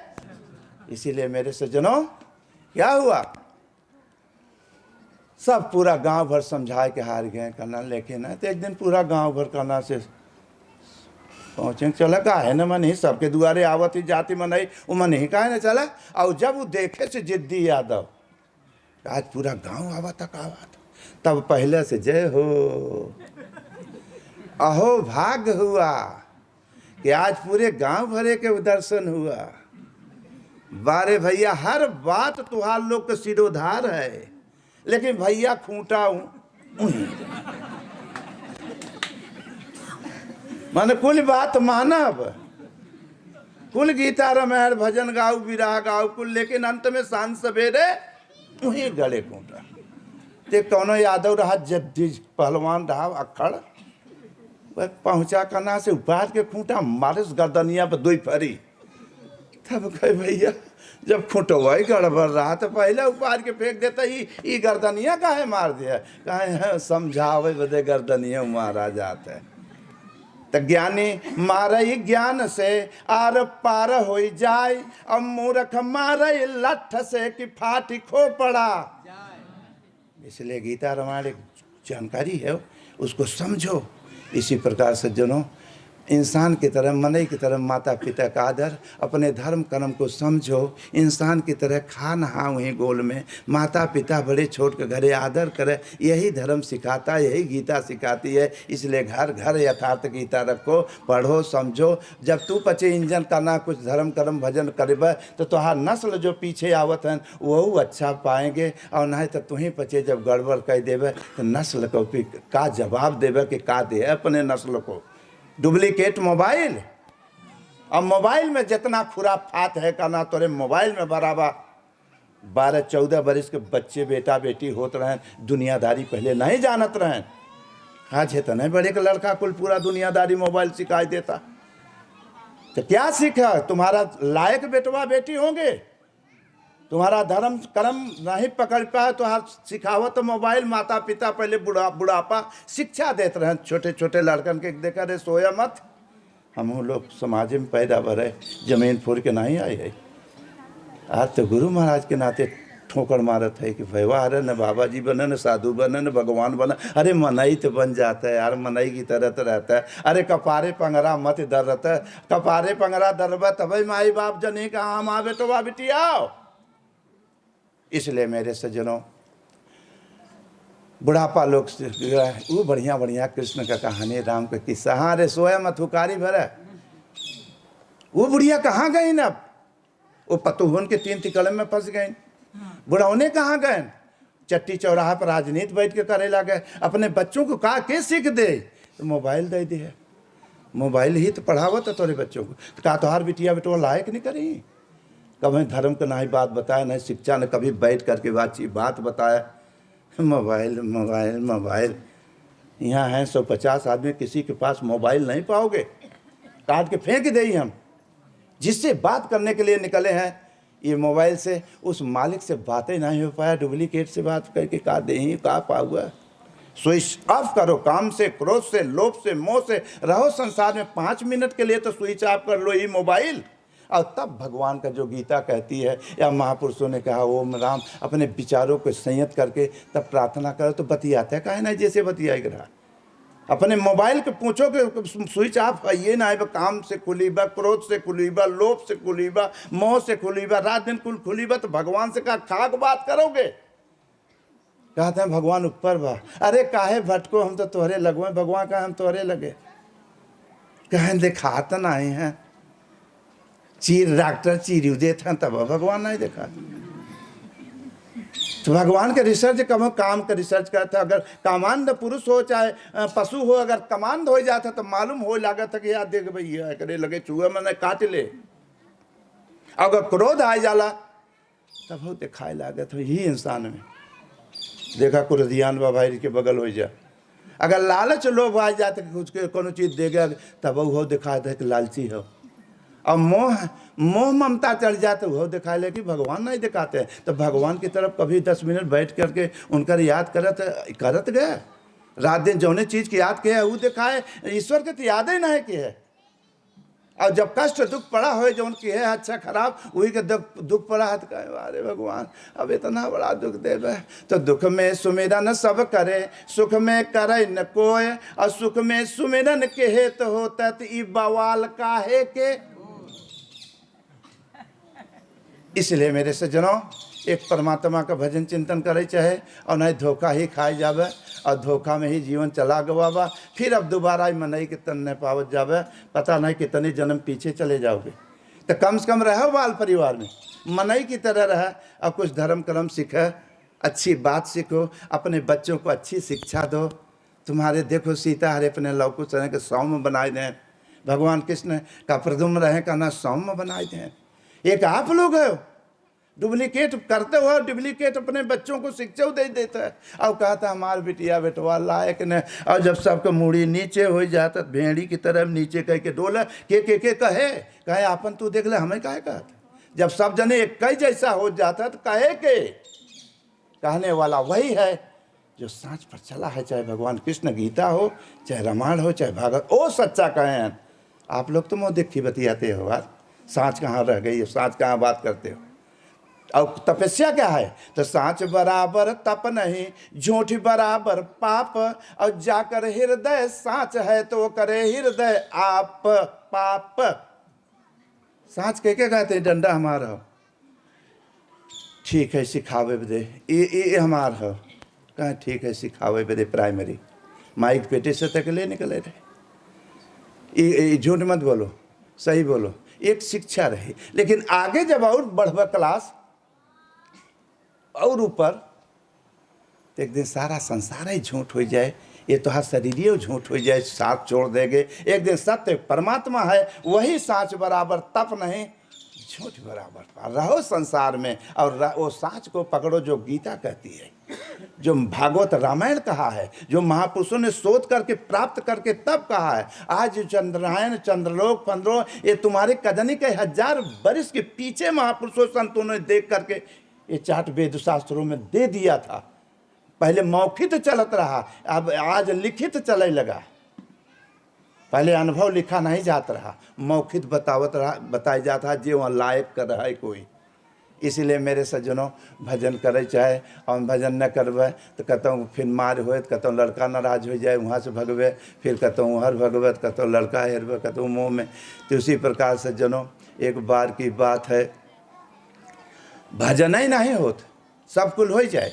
इसीलिए मेरे सज्जनों क्या हुआ, सब पूरा गांव भर समझाए के हार गए करना, लेकिन है तो एक दिन पूरा गांव भर करना से पहुँचे चला का है न मन ही सबके दुआरे आवत ही जाती मन ही वो मन ही का है न चला। और जब वो देखे से जिद्दी यादव आज पूरा गांव आवा तक आवा, तब पहले से जय हो अहो भाग हुआ कि आज पूरे गांव भरे के दर्शन हुआ। बारे भैया हर बात तुहार लोग के सिरोधार है, लेकिन भैया खूंटा माने कुल बात मानब, कुल गीता रामायण भजन गाओ बिरहा गाओ कुल, लेकिन अंत में सांझ सवेरे वहीं गड़े खूंटा। ते कौनो यादव रहा जद्दी पहलवान रहा अखड़, वह पहुंचा करना से उपार के खूंटा मारे गर्दनिया पर दुई फरी। तब कहे भैया जब खूंटवा ही गड़बड़ रहा तो पहले उपार के फेंक देता ही गर्दनिया काहे मार दिया, कहे समझावे बदे गर्दनिया मारा जाता है। तो ज्ञानी मारे ज्ञान से आर पार हो जाए, और मूर्ख मारे लठ से कि फाटी खो पड़ा। इसलिए गीता रामायण एक जानकारी है, उसको समझो। इसी प्रकार सज्जनों, इंसान की तरह मनई की तरह माता पिता का आदर, अपने धर्म कर्म को समझो। इंसान की तरह खा नहा वहीं गोल में, माता पिता बड़े छोट के घरे आदर करे, यही धर्म सिखाता, यही गीता सिखाती है। इसलिए घर घर यथार्थ गीता रखो, पढ़ो समझो। जब तू पचे इंजन करना कुछ धर्म कर्म भजन करब तो तुहार नस्ल जो पीछे आवत हैं वो अच्छा पाएंगे, और नहीं तो तू ही पचे जब गड़बड़ कह देवे तो नस्ल को का जवाब देवे कि का दे अपने नस्ल को। डुप्लीकेट मोबाइल, अब मोबाइल में जितना खुराफात है करना तोरे मोबाइल में बराबर 12-14 बरस के बच्चे बेटा बेटी होते रहें, दुनियादारी पहले नहीं जानत रहें। आज है तो नहीं बड़े का लड़का कुल पूरा दुनियादारी मोबाइल सिखाई देता, तो क्या सीखा, तुम्हारा लायक बेटवा बेटी होंगे, तुम्हारा धर्म कर्म नहीं पकड़ पाए तो हर सिखावत मोबाइल। माता पिता पहले बुढ़ापा शिक्षा देते रहे छोटे छोटे लड़कन के, देखा रे सोया मत। हम लोग समाज में पैदा भरे, जमीन फोड़ के नहीं आए है। आज तो गुरु महाराज के नाते ठोकर मारत है कि भैया अरे न बाबा जी बने न साधु बने न भगवान बने। अरे मनई तो बन जाता है यार, मनई की तरह तो रहता है। अरे कपारे पंगरा मत दर रहता है, कपारे पंगरा दरबा तभी माई बाप जने का आम आवे तो वह बिटियाओ। इसलिए मेरे सज्जनों, बुढ़ापा लोग वो बढ़िया बढ़िया कृष्ण का कहानी, राम का किस्सा। हाँ रे सोया मथुकारी भरा, वो बुढ़िया कहाँ गई न? अब वो पतुहन के 3 तिकड़े में फंस गए। बुढ़ौने कहाँ गए? चट्टी चौराहा पर राजनीति बैठ के करे लगे। अपने बच्चों को कहा के सीख दे? तो मोबाइल दे दिया, मोबाइल ही तो पढ़ावत है तोरे बच्चों को। कहा तोहार बिटिया बेटवा लायक नहीं करी, कभी धर्म का नहीं बात बताया, नहीं शिक्षा ने कभी बैठ करके बात बताया। Mobile mobile mobile. यहाँ हैं 150 आदमी, किसी के पास मोबाइल नहीं पाओगे, काट के फेंक दे हम। जिससे बात करने के लिए निकले हैं, ये मोबाइल से उस मालिक से बातें नहीं हो पाया, डुप्लीकेट से बात करके कहा दे ही कहा पाऊंगा। स्विच ऑफ करो, काम से, क्रोध से, लोभ से, मोह से रहो संसार में। 5 मिनट के लिए तो स्विच ऑफ कर लो ये मोबाइल, और तब भगवान का जो गीता कहती है या महापुरुषों ने कहा ओम राम, अपने विचारों को संयत करके तब प्रार्थना करो तो बतियाते हैं। कहे ना जैसे बतियाएगा रहा। अपने मोबाइल के पूछो कि स्विच ऑफ है, ये ना है काम से खुली बा, क्रोध से खुली बा, लोभ से खुली बा, मोह से खुली बा, रात दिन कुल खुली बा। तो भगवान से कहा खाक बात करोगे? कहते हैं भगवान ऊपर बा। अरे काहे भटको, हम तो तोहरे लगवे। भगवान कहा हम तोहरे लगे? कहें दिखाते नहीं हैं, चीर डॉक्टर चीर देते हैं तब भगवान नहीं देखा। तो भगवान के रिसर्च कम काम का रिसर्च करता। अगर कामांध पुरुष हो चाहे पशु हो, अगर कमांड हो जाता तो मालूम हो लगा था कि यार देख भैया करे लगे चूहे मैंने काट ले। अगर क्रोध आ जाला तब हो दिखाए लागत हो ही इंसान में। देखा क्रोधियान भाई के बगल हो जा। अगर लालच लोभ आ जाते कुछ के कोनो चीज देगा तब वो दिखा दे कि लालची हो। और मोह ममता चढ़ जाते वो दिखा ले कि भगवान नहीं दिखाते हैं। तो भगवान की तरफ कभी 10 मिनट बैठ करके उनका याद करत गए। रात दिन जौने चीज़ की याद किया है वो दिखाए, ईश्वर के तो याद ही नहीं की है। और जब कष्ट दुख पड़ा हो जो उनकी है अच्छा खराब, वही के दुख पड़ा है तो कहे अरे भगवान अब इतना बड़ा दुख दे रहे। तो दुख में सुमिरन सब करे, सुख में करे न कोय, और सुख में सुमिरन के हेत होता तो ई बवाल काहे के। इसलिए मेरे सज्जनों, एक परमात्मा का भजन चिंतन करे चाहे, और नहीं धोखा ही खाए जावे, और धोखा में ही जीवन चला गवावा। फिर अब दोबारा ही मनई के तन न पावत जावे, पता नहीं कितने जन्म पीछे चले जाओगे। तो कम से कम रहो बाल परिवार में, मनई की तरह रहे, और कुछ धर्म कर्म सीखे, अच्छी बात सीखो, अपने बच्चों को अच्छी शिक्षा दो। तुम्हारे देखो सीता हरे अपने लौकुश के सौम्य बनाए दें, भगवान कृष्ण का प्रदुम्न रहे का ना सौम्य बनाए दें। एक आप लोग हो डुप्लीकेट करते हो, डुप्लीकेट अपने बच्चों को शिक्षा दे देता है। और कहता हमारे बिटिया बेटवा लायक ने। और जब सबका मुड़ी नीचे हो जाता भेड़ी की तरह नीचे कह के डोला के कहे आपन तू देख ले हमें कहे कहता। जब सब जने एक कई जैसा हो जाता तो कहे के कहने वाला वही है जो सांच पर चला है। चाहे भगवान कृष्ण गीता हो, चाहे रामायण हो, चाहे भागवत, ओ सच्चा कहें। आप लोग तो मुँह देखी बतियाते हो यार, सांच कहाँ रह गई है, सांच कहाँ बात करते हो। और तपस्या क्या है? तो सांच बराबर तप नहीं, झूठ बराबर पाप, और जाकर हृदय सांच है तो करे हृदय आप पाप। सांच कह के कहते हैं डंडा हमारा ठीक है सिखावे दे, ये हमार हो। कहें ठीक है सिखावे दे। प्राइमरी माइक पेटे से तक ले निकले रहे। ये झूठ मत बोलो, सही बोलो, एक शिक्षा रही। लेकिन आगे जब और बढ़वा क्लास और ऊपर, तो एक दिन सारा संसार ही झूठ हो जाए, ये तो हर शरीर ही झूठ हो जाए, साथ छोड़ देंगे। एक दिन सत्य परमात्मा है, वही सांच बराबर तप नहीं, झूठ बराबर रहो संसार में। और वो सांच को पकड़ो जो गीता कहती है, जो भागवत रामायण कहा है, जो महापुरुषों ने शोध करके प्राप्त करके तब कहा है। आज चंद्रायन चंद्रलोक 15 ये तुम्हारे कदनी के 1000 वर्ष के पीछे महापुरुषों संतों ने देख करके ये चार्ट वेद शास्त्रों में दे दिया था। पहले मौखिक चलत रहा, अब आज लिखित चले लगा। पहले अनुभव लिखा नहीं जाता रहा, मौखिक बतावत रहा, बताया जाता है जो वहाँ लायक कर रहा है कोई। इसीलिए मेरे सज्जनों भजन करे चाहे और भजन न करवे तो कहता फिर मार होए तो कहता लड़का नाराज हो जाए वहाँ से भगवे, फिर कहता हर भगवे तो कहता लड़का हेरवे कहता मुँह में। तो उसी प्रकार सज्जनों एक बार की बात है, भजन ही नहीं होत सब कुल हो जाए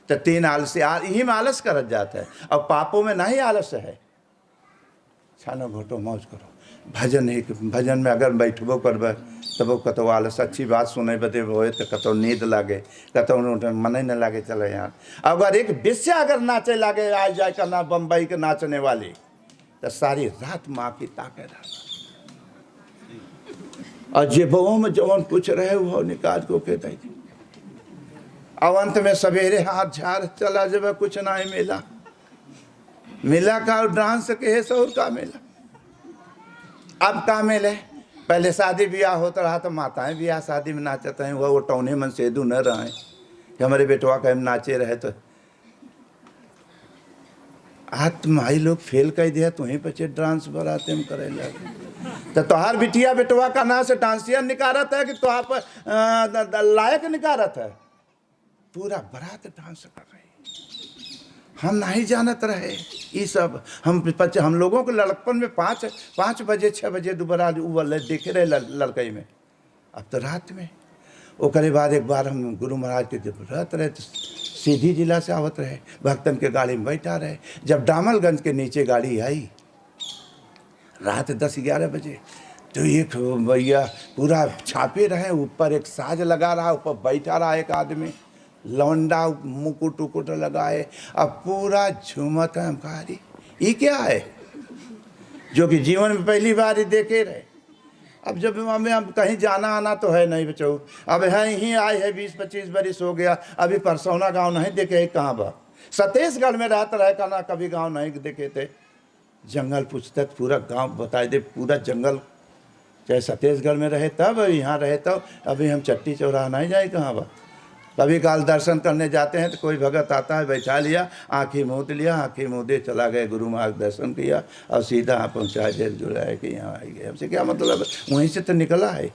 तो 3 आलसी यही में आलस कर जाता है। और पापों में नहीं आलस है, छानो घोटो मौज करो। भजन ही भजन में अगर बैठबो करबे तब कतो आलस अच्छी बात सुने बदे होए तो कतो नींद लागे, कतो मन ही न लागे चले यार। अगर एक बेस्या अगर नाचे लागे आ जाए करना बम्बई के नाचने वाली तो सारी रात माँ की ताके रहा और जेबों में जवन कुछ रहे वो निकाल को के दे। अब अंत में सवेरे हाथ झाड़ चला जब कुछ ना मिला, मिला का डांस के है सौर का मिला। अब का मिले, पहले शादी ब्याह होता रहा तो माताएं ब्याह शादी में नाचते हैं, वो टौने मन सेदू न रहे कि हमारे बेटवा का हम नाचे रहे। तो आज तुम्हारी लोग फेल कर दिया तुम्हें बच्चे डांस बराते में करे लगे तो तोहार बिटिया बेटवा का ना से डांसिया निकारत है कि तोहार पर लायक निकारत है। पूरा बारात डांस कर रही, हम नहीं जानत रहे ये सब। हम लोगों को लड़कपन में 5 बजे 6 बजे दोबारा देखे रहे लड़कई में। अब तो रात में ओकरे बाद एक बार हम गुरु महाराज के जब रहते रहे तो सीधी जिला से आवत रहे, भक्तन के गाड़ी में बैठा रहे। जब डामलगंज के नीचे गाड़ी आई रात 10-11 बजे तो एक भैया पूरा छापे रहे, ऊपर एक साज लगा रहा, ऊपर बैठा रहा एक आदमी लौंडा मुकुट उकुट लगाए, अब पूरा झूमत है। हम कहा ये क्या है जो कि जीवन में पहली बार ही देखे रहे। अब जब हमें अब कहीं जाना आना तो है नहीं बचो, अब है यहीं आए है 20-25 बरिस हो गया, अभी परसौना गांव नहीं देखे कहाँ बा। सतेशगढ़ में रहते रहे कहना कभी गांव नहीं देखे थे। जंगल पूछते पूरा गांव बताए दे, पूरा जंगल चाहे सतेशगढ़ में रहे तब यहाँ रहे तब। अभी हम चट्टी चौराहा नहीं जाए कहाँ बा। कभी काल दर्शन करने जाते हैं तो कोई भगत आता है, बैठा लिया, आँखी मूंद लिया, आँखी मूंदे चला गए, गुरु महाराज दर्शन किया और सीधा यहाँ पहुँचा जेल जुड़ाए कि यहाँ आ गए। हमसे क्या मतलब, वहीं से तो निकला है,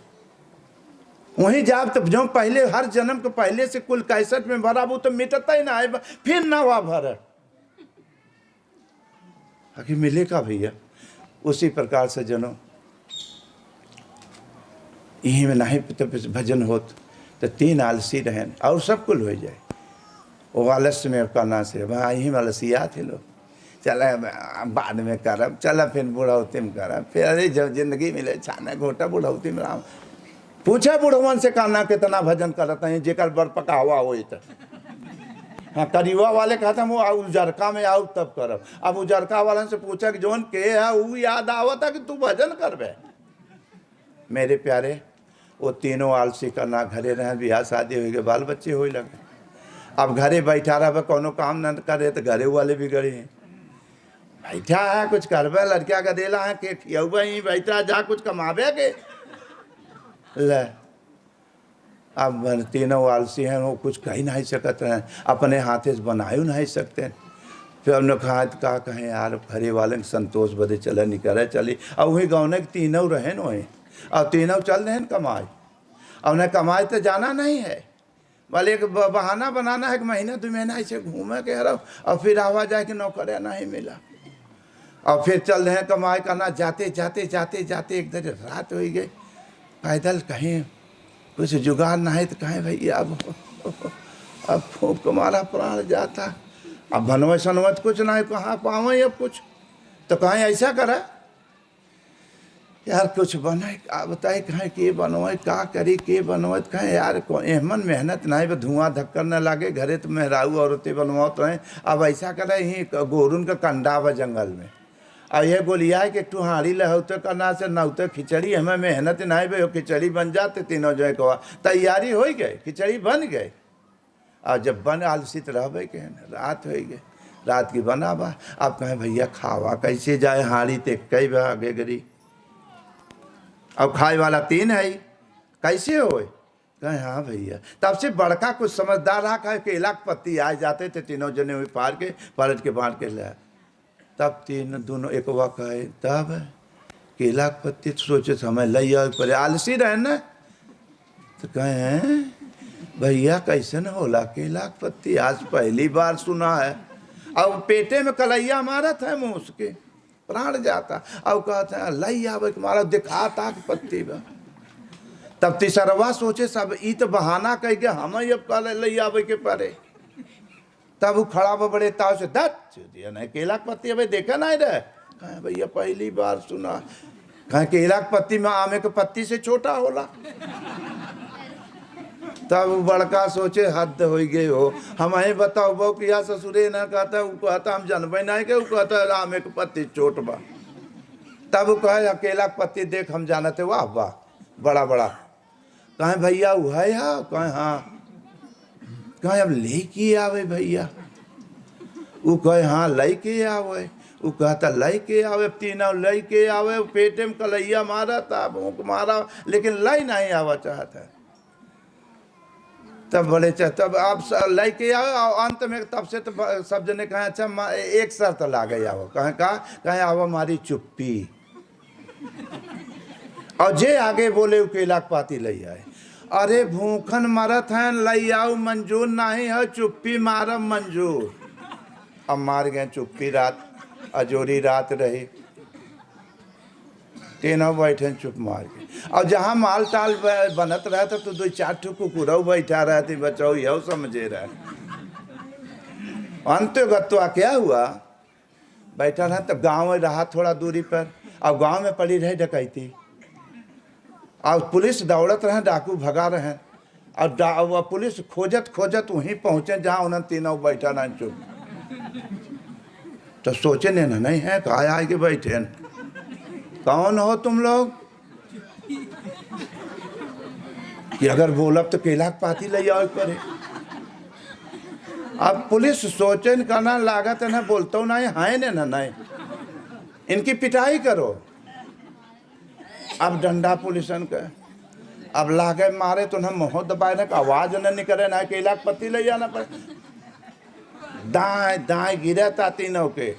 वहीं जाब तो जो पहले हर जन्म के पहले से कुल 61 में भरा वो तो मिटता ही ना है, फिर ना हुआ भर आखिर मिलेगा भैया। उसी प्रकार से जनो यहीं में नहीं भजन होत तो 3 आलसी रहें और सब कुल हो जाए। वो आलस्य में करना से वहाँ यहीं आलसिया थे लोग, चला बाद में करब, चला फिर बुढ़ौती में करब, फिर अरे जब जिंदगी मिले छाना घोटा बुढ़ौती में राम। पूछा बुढ़वन से कहना कितना भजन करते हैं जेकर बड़ पकावा हो तो। हाँ करीबा वाले कहते हैं वो उजरका में आओ तब करब। अब उजरका वाले से पूछा कि जोन के है वो याद आवता कि तू भजन करबे। मेरे प्यारे वो तीनों आलसी करना घरे रहे, ब्याह शादी हो गए, बाल बच्चे हो लगे। अब घरे बैठा रहा कोनो काम न करे तो घरे वाले बिगड़े हैं। बैठा है कुछ करबे, लड़किया का देला है के खियाबे ही बैठा जा कुछ कमाबे के ले। अब तीनों आलसी हैं, वो कुछ कह नहीं सकते हैं, अपने हाथे से बनाए नहीं सकते। फिर हमने कहा तो का कहें यार, घरे वाले संतोष बदे चले निकले चली। और वही गाँव ने तीनों रहे न वहीं और तीनों चल रहे हैं कमाए। और उन्हें कमाए तो जाना नहीं है, भले एक बहाना बनाना है कि महीना 2 महीना ऐसे घूमे के रहो और फिर आवा जाए कि नौकरिया नहीं मिला। और फिर चल रहे हैं कमाए करना, जाते जाते जाते जाते एक दिन रात हो गई। पैदल कहीं कुछ जुगाड़ नहीं तो कहें भैया अब फूक हमारा प्राण जाता। अब बनवे सनवत कुछ नहीं, कहाँ पावे अब कुछ तो कहें ऐसा करे यार कुछ बने का बताए, कहें के बनवाए का करी के बनवाए कहें यार एहमन मेहनत नहीं बा, धुआं धक्कर न लागे। घरे तो मेहराऊ औरतें बनवाते हैं। अब ऐसा करे यहीं गोरुन का कंडा बा जंगल में, और ये गोलिया है कि एक हाड़ी लहौते करना से नौते खिचड़ी हमें मेहनत नहीं भाई, खिचड़ी बन जाते तीनों जो कहा तैयारी हो गई, खिचड़ी बन गए। और जब बन आलसित रह के रात हो गई, रात की बना बा। अब कहें भैया खावा कैसे जाए, हाड़ी ते कई बा आगे गरी, अब खाए वाला 3 है कैसे हो। कहें हाँ भैया। तब से बड़का कुछ समझदार रहा, कहे केला के पत्ती आ जाते थे, तीनों जने हुई पार के पलट के बांट के ले। तब दोनों एक वा कहे तब केला के पत्ती तो सोचे हमें ले आओ पर आलसी रहे न तो कहे भैया कैसे न होला केला के पत्ती, आज पहली बार सुना है। अब पेटे में कलैया मारत है, मुँह उसके प्राण जाता। अब कहते हैं लई आवे मारा दिखाता कि पत्ती बा। तब तीसरवा सोचे सब ई तो बहाना कह के हम अब कल लई आवे के परे। तब वो खड़ा बड़े ताव से दत नहीं केला के पत्ती अभी देखा नहीं रहे। कहे भैया पहली बार सुना। कहे केला के पत्ती में आमे के पत्ती से छोटा होला। तब वो बड़का सोचे हद हो गए हो, हम ही बताओ बो कि या ससुरे न कहता, वो कहता हम जानबे नहीं के, वो कहता आमे के पत्ती छोट बा। तब वो कहे अकेला के पत्ती देख हम जानते, वाह वाह बड़ा बड़ा। कहे भैया वो है या? कहे हाँ। कहे अब लेके आवे भैया? वो कहे हाँ लेके आवे। वो कहता लेके आवे, तीनों लेके आवे, पेटे में कलैया मारा था, भूख मारा, लेकिन लई नहीं आवा चाहता। तब बड़े तब आप लेके आओ। अंत में तब से तो सब जने कहे अच्छा एक शर्त ला गई आओ। कहे आओ हमारी चुप्पी, और जे आगे बोले वो केला के पाती ले आए। अरे भूखन मरत हैं लई आओ मंजूर नहीं है, चुप्पी मारब मंजूर। अब मार गए चुप्पी। रात अजोरी रात रही, तीनों बैठे चुप मार के। और जहाँ माल टाल बनत रहा था तो दो चार ठो कुकुरऊ बैठा रहती, बचाओ यह समझे रहे। अंतगत्वा क्या हुआ, बैठा रहा तो गाँव में रहा थोड़ा दूरी पर। अब गांव में पड़ी रही डकैती, और पुलिस दौड़त रहे, डाकू भगा रहे। और पुलिस खोजत खोजत वहीं पहुँचे जहाँ उन्हें तीनों बैठा रहे चुप। तो सोचे नहीं है कहा आए के बैठे, कौन हो तुम लोग कि अगर बोलब तो केला के पाती ले आओ परे। अब पुलिस सोचे करना लागत है ना, बोलता हूँ नहीं है ना नहीं, इनकी पिटाई करो। अब डंडा पुलिसन का अब लागे मारे तो ना मुँह दबाए ना, आवाज न निकले ना, केला के पत्ती ले जाना पड़े। दाएं दाएं गिरे था तीनों के,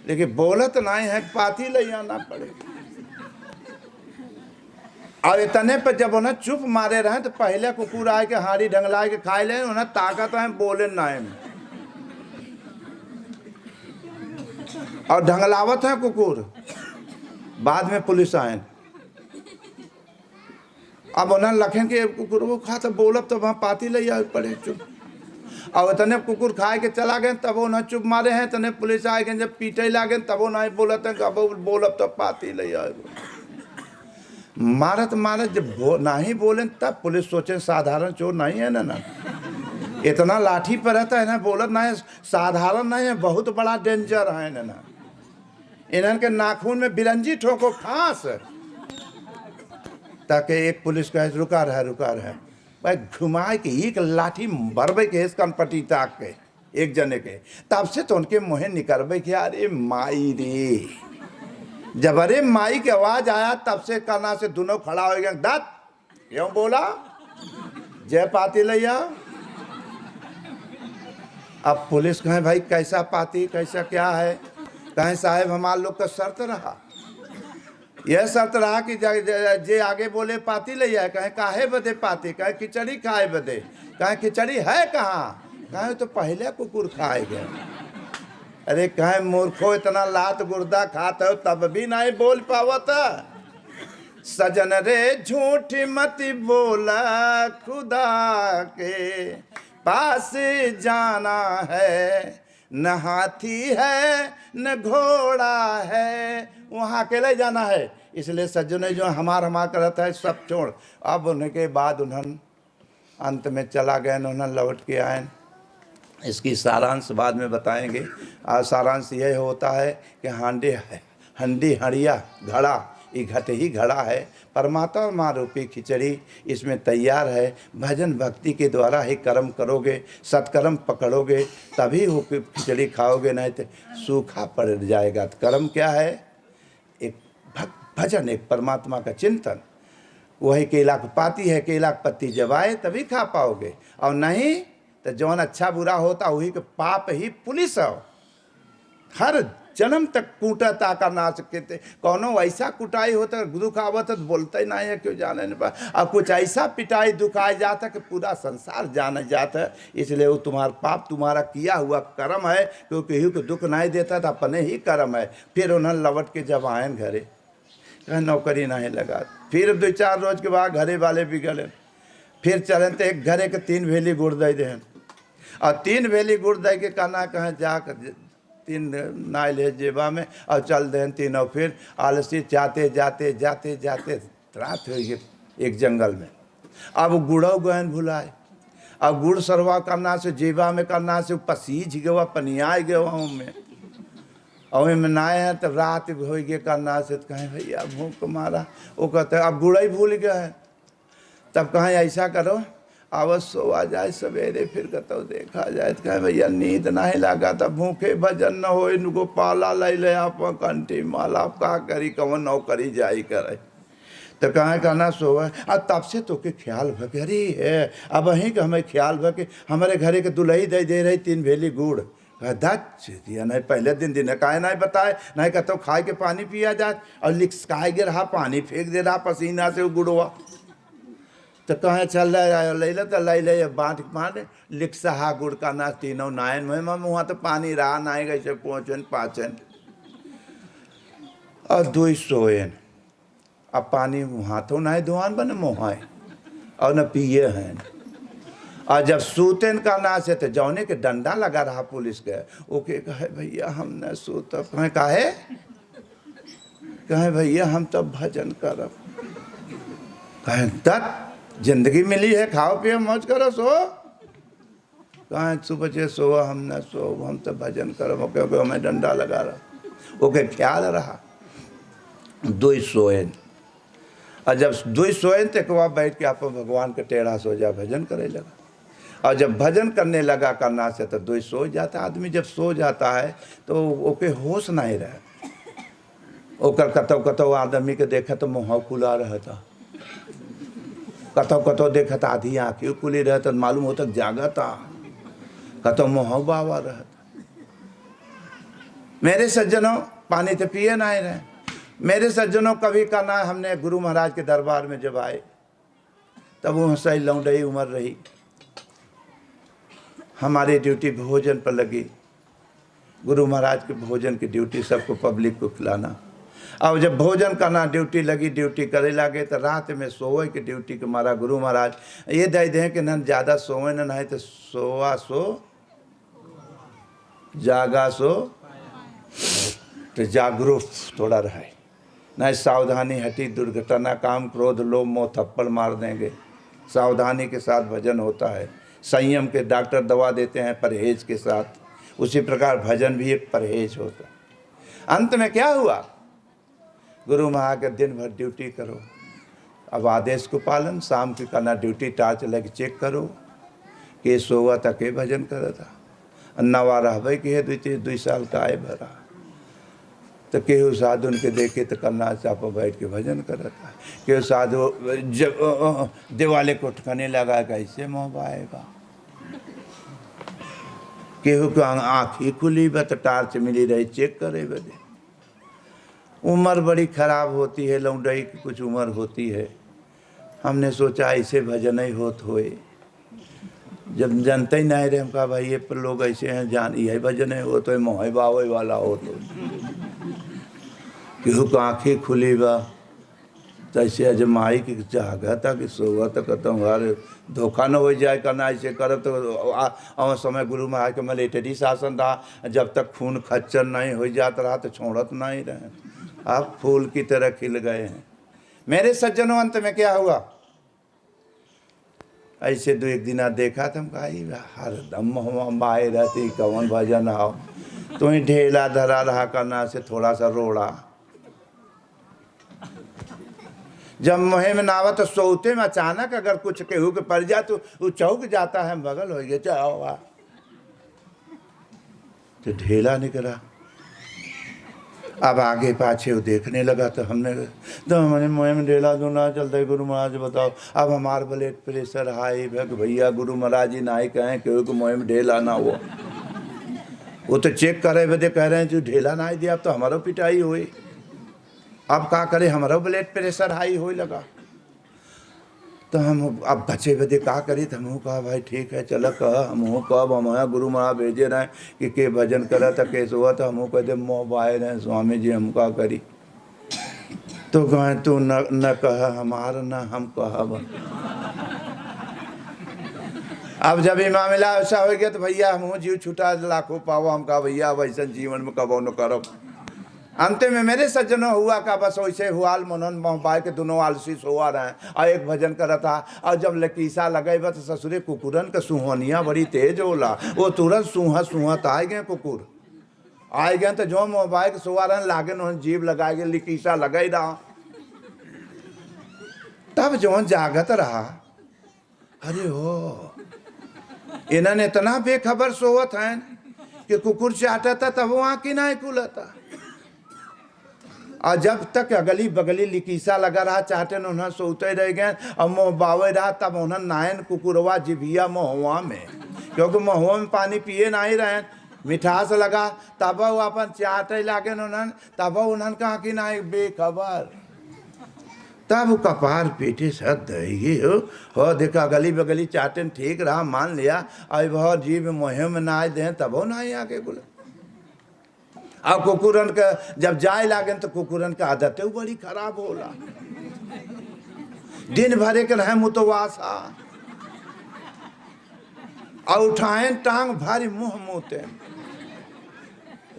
लेकिन बोलत नहीं है, पाती ले जाना पड़े। और इतने पर जब उन्हें चुप मारे रहे तो पहले कुकुर आए के हाड़ी ढंगला के खाए ले, उन्हें ताकत है बोले नहीं। और ढंगलावत है कुकुर। बाद में पुलिस आए, अब उन्हें लखें के कुकुर वो खा तो बोलब तो वहाँ पाती ले जाए पड़े चुप। और इतने कुकुर खाए के चला गए, तब उन्हें चुप मारे हैं। तने पुलिस आए गए, जब पीटे लागे तब वो नहीं बोलते, अब बोलब तो पाती ले जाए। मारत मारत जब नहीं बोले तब पुलिस सोचे साधारण चोर नहीं है ना, इतना लाठी पर रहता है ना, बोलत नहीं साधारण नहीं है, बहुत बड़ा डेंजर है ना। इन्हन के नाखून में बिरंजी ठोको फांस। ताकि एक पुलिस कहे रुका रहे भाई, घुमाए के एक लाठी बरबे के कनपटी ताक के एक जने के। तब से तो उनके मुँह निकलबे कि अरे माई रे। जब अरे माई की आवाज आया तब से काना से दोनों खड़ा हो गए। दत्त क्यों बोला, जय पाती लैया। अब पुलिस कहे भाई कैसा पाती, कैसा क्या है। कहे साहब हमारे लोग का शर्त रहा, यह शर्त रहा कि जे आगे बोले पाती ले जाए। कहे काहे बदे पाती, कहे खिचड़ी खाए बदे। कहे खिचड़ी है कहाँ, कहे तो पहले कुकुर खाए गए। अरे कहे मूर्खो, इतना लात गुर्दा खाता हो तब भी नहीं बोल पावता। सजन रे झूठी मती बोला, खुदा के पास जाना है। न हाथी है न घोड़ा है, वहाँ अकेले जाना है। इसलिए सज्जन जो हमार करता है सब छोड़। अब उनके बाद उन्होंने अंत में चला गए, उन्होंने लौट के आए। इसकी सारांश बाद में बताएंगे। सारांश यह होता है कि हंडी हड़िया घड़ा, ये घट ही घड़ा है। परमात्मा माँ रूपी खिचड़ी इसमें तैयार है। भजन भक्ति के द्वारा ही कर्म करोगे, सत्कर्म पकड़ोगे तभी वो खिचड़ी खाओगे, नहीं तो सूखा पड़ जाएगा। तो कर्म क्या है, एक भजन, एक परमात्मा का चिंतन। वही केला की पाती है, केला की पत्ती जब आए तभी खा पाओगे, और नहीं तो जौन अच्छा बुरा होता वही के पाप ही पुलिस हो। हर जन्म तक कूटा ताका ना सकते कौनो ऐसा कुटाई होता दुख आवत तो बोलते ही नहीं है क्यों जाने नहीं पा। अब कुछ ऐसा पिटाई दुखाया जाता कि पूरा संसार जाना जाता है। इसलिए वो तुम्हारा पाप तुम्हारा किया हुआ कर्म है, क्योंकि केहू को दुख नहीं देता था, अपने ही कर्म है। फिर उन्होंने लौट के जब आए घरे, कहीं नौकरी नहीं लगा। फिर 2-4 रोज के बाद घरे वाले बिगड़े, फिर चले तो एक घरे के 3 भेली गुड़ दे दे, और 3 भेली गुड़ दे के कहना कहें जाकर 3 नाइल है जेबा में और चल दे तीनों। फिर आलसी जाते जाते जाते जाते रात हो गई एक जंगल में। अब गुड़ो गहन भुलाए, अब गुड़ सरवा करना से जेबा में करना से पसीज गवा पनिया गवा में, और में नाए हैं तब रात हो गए करना से तो कहें भैया भूख मारा। वो कहते अब गुड़ा ही भूल गए हैं। तब कहें ऐसा करो आवत सोआ जाए सवेरे, फिर कहते देखा जाए तो कहें भैया नींद नहीं लगा तब भूखे भजन न हो, इनको पाला ले ले आप कंठी माला, आप का करी कवन नौकरी जाई करे। तो कहाँ कहना सोआ। अब तब से तो के ख्याल भगरी है, अब वहीं का हमें ख्याल भगे हमारे घरे के दुल्ही दे रही 3 भेली गुड़। दिया नहीं पहले दिन काहे नहीं बताए, नहीं कहते खाए के पानी पिया जाए, और लिखकाए गे रहा पानी फेंक दे रहा पसीना से वो गुड़वा। तो कहें चल रहा है ले ले तो ले ले बाँट बाँट लिख सहा गुड़ का ना तीनों नायन में वहाँ तो पानी रहा नहीं गई से 5 और 2 सोएन। अब पानी हाथों नहीं धुआन बने मुँह और न पिए हैं। और जब सूतन का ना से तो जौने के डंडा लगा रहा पुलिस के, ओके कहे भैया हम न सूत, कहें काहे, कहें भैया हम तब भजन करब। कहें तक जिंदगी मिली है खाओ पियो मौज करो सो, कहें सुबह सो हम न सो हम तब भजन करब। ओके हमें डंडा लगा रहा, ओके ख्याल रहा 2 सोएन। और जब 2 सोएन तो एक बार बैठ के आप भगवान के टेढ़ा सो जा भजन करे लगा। और जब भजन करने लगा करना से तो 2 सो जाता। आदमी जब सो जाता है तो ओके होश नहीं रहे, ओकर कतौ आदमी के देखा तो मुँह खुला रहता, कतौ देखा तो आधी आँखें खुली रहता, मालूम होता जागता, कतौ मुँह बावा रहता। मेरे सज्जनों पानी तो पिए नहीं रहे। मेरे सज्जनों कभी करना हमने गुरु महाराज के दरबार में जब आए तब वो सही लौंडई उम्र रही, हमारी ड्यूटी भोजन पर लगी। गुरु महाराज के भोजन की ड्यूटी सबको पब्लिक को खिलाना। अब जब भोजन करना ड्यूटी लगी, ड्यूटी करे लगे तो रात में सोए की ड्यूटी के मारा गुरु महाराज ये दे दें कि न ज़्यादा सोए न नहीं तो सोआ सो जागा सो तो जागरूक थोड़ा रहे, नहीं सावधानी हटी दुर्घटना काम क्रोध लोभ मोह थप्पड़ मार देंगे। सावधानी के साथ भजन होता है, संयम के डॉक्टर दवा देते हैं परहेज के साथ, उसी प्रकार भजन भी एक परहेज होता है। अंत में क्या हुआ, गुरु महाराज के दिन भर ड्यूटी करो, अब आदेश को पालन, शाम की करना ड्यूटी टार्च लग चेक करो के सोवा तक के भजन कर था। नवा रहबे के 2 साल का आए भरा तो केहू साधु उनके देखे तो करना चापा बैठ के भजन करता है। केहू साधु जब दिवाले को ठकने लगा कैसे मोहबाएगा, केहू को आँखी खुली बा तो टार्च मिली रही चेक करे बदे। उम्र बड़ी खराब होती है, लौंडई की कुछ उम्र होती है। हमने सोचा ऐसे भजन ही होत होए, जब जानते ही नहीं रहे हम कहा भाई ये पर लोग ऐसे हैं जान यही भजन है हो तो मोह बावे वाला हो तो केहू को आँखें खुली बा तो ऐसे अजमाई की जागा था कि सोगा तो कहता हूँ अरे धोखा न हो जाए करना ऐसे कर तो। और समय गुरु महाराज के मिलिट्री शासन था, जब तक खून खच्चर नहीं हो जाता रहा तो छोड़त नहीं रहे। अब फूल की तरह खिल गए हैं। मेरे सज्जनों अंत में क्या हुआ, ऐसे 2-1 दिन देखा तुम कहा हरदम हम आए रहती कौन भजन आओ, तुम्हें ढेला धरा रहा करना से थोड़ा सा रोड़ा। जब मुहे में नावा तो सोते में अचानक अगर कुछ केहू के पड़ जाए तो वो चौक जाता है, बगल हो गया चाहो तो ढेला निकला। अब आगे पाछे वो देखने लगा तो हमने तो मैंने मुँह में ढेला दो ना चलते गुरु महाराज बताओ। अब हमार ब्लड प्रेशर हाई भैया गुरु महाराज जी ना ही कहें केहू के मुँह में ढेला ना हो। वो तो चेक करे बदे कह रहे हैं जो ढेला ना दिया, अब तो हमारो पिटाई हुई, अब का करे, हमारो ब्लड प्रेशर हाई हो लगा। तो हम अब बचे बदे का करी, तो हमहूँ कहा भाई ठीक है चल कह, हमहूँ कब हम गुरु महाराज भेजे रहे कि के भजन करा था कैसे हुआ, तो हमहूँ कहते मोबाइल हैं स्वामी जी हम का करी। तो कहें तू न कह हमार न हम कहब। अब जब ये मामला ऐसा हो गया तो भैया हम जीव छुटा लाखों पाओ, हम कहा भैया वैसा जीवन में कबो न करो। अंत में मेरे सज्जनों हुआ का बस वैसे हुआ मनोन मोहबाई के दोनों आलसी सोआ रहे और एक भजन करा था। और जब लकीसा लगे बस ससुरे कुकुरन के सुहनिया बड़ी तेज होला, वो तुरंत सूहत आए गए कुकुर आए गए, तो जो मोबाइल के सोआ रहे लागे न जीव लगाए गए लकीसा लगे रहा। तब जो जागत रहा, अरे हो इन्होंने इतना बेखबर सोवत है कि कुकुर चाटा था तब वो आँखी ना खुलता। और जब तक अगली बगली लिकीसा लगा रहा चाहते न उन्हें सोते रह गए और मोह बावे रहा, तब उन्हें नायन कुकुरवा जिभिया महुआ में, क्योंकि महुआ में पानी पिए नहीं रहे, मिठास लगा तब वो अपन चाटे लागे उन्हें, तब उन्हें कहा कि ना बेखबर। तब कपार पीटे सद हो देखा गली बगली चाटन ठीक रहा मान लिया, अब बहुत जीव मोहे में ना दे तब ना आगे बोले। अब कुकुरन का जब जाए लागे तो कुकुरन का आदत बड़ी खराब होला, दिन भरे के रहे मुतवासा और उठाए टांग भारी मुंह मुते,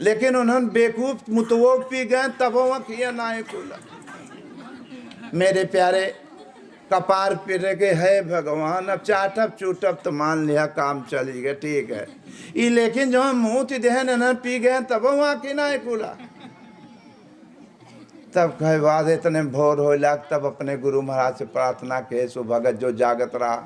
लेकिन उन्होंने बेकूफ मुतवो पी गए तब वह किया ना खुला। मेरे प्यारे कपार पिरे के है भगवान, अब चाटब चूटब तो मान लिया काम चली गया ठीक है, ये लेकिन जो हम मुँह थी देहन न पी गए तब वहाँ की ना खुला। तब कहे बाद इतने भोर हो लाग, तब अपने गुरु महाराज से प्रार्थना के सो भगत जो जागत रहा,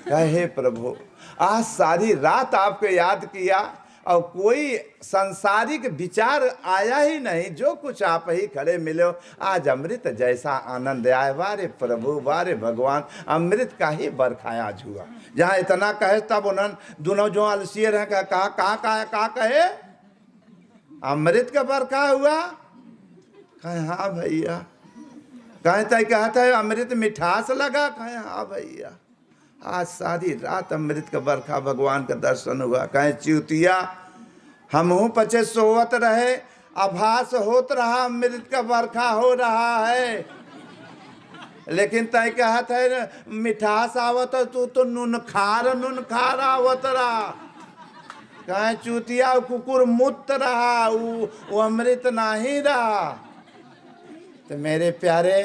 कहे हे प्रभु आज सारी रात आपको याद किया और कोई संसारिक विचार आया ही नहीं, जो कुछ आप ही खड़े मिले हो, आज अमृत जैसा आनंद आए। वारे प्रभु वारे भगवान, अमृत का ही बरखा आज हुआ। जहाँ इतना कहे तब उन्होंने दोनों जो अलसियर हैं कहा कहे अमृत का बरखा हुआ, कहे हाँ भैया, कहे तय कहता है अमृत मिठास लगा, कहे हाँ भैया आज सारी रात अमृत का बरखा भगवान का दर्शन हुआ। कहे च्युतिया हमहू पचे सोवत रहे, आभास होत रहा अमृत का बरखा हो रहा है, लेकिन तय कहत है मिठास आवत तू तो नून खार आवत रहा। कहे च्युतिया कुकुर मुक्त रहा, वो अमृत नहीं रहा। तो मेरे प्यारे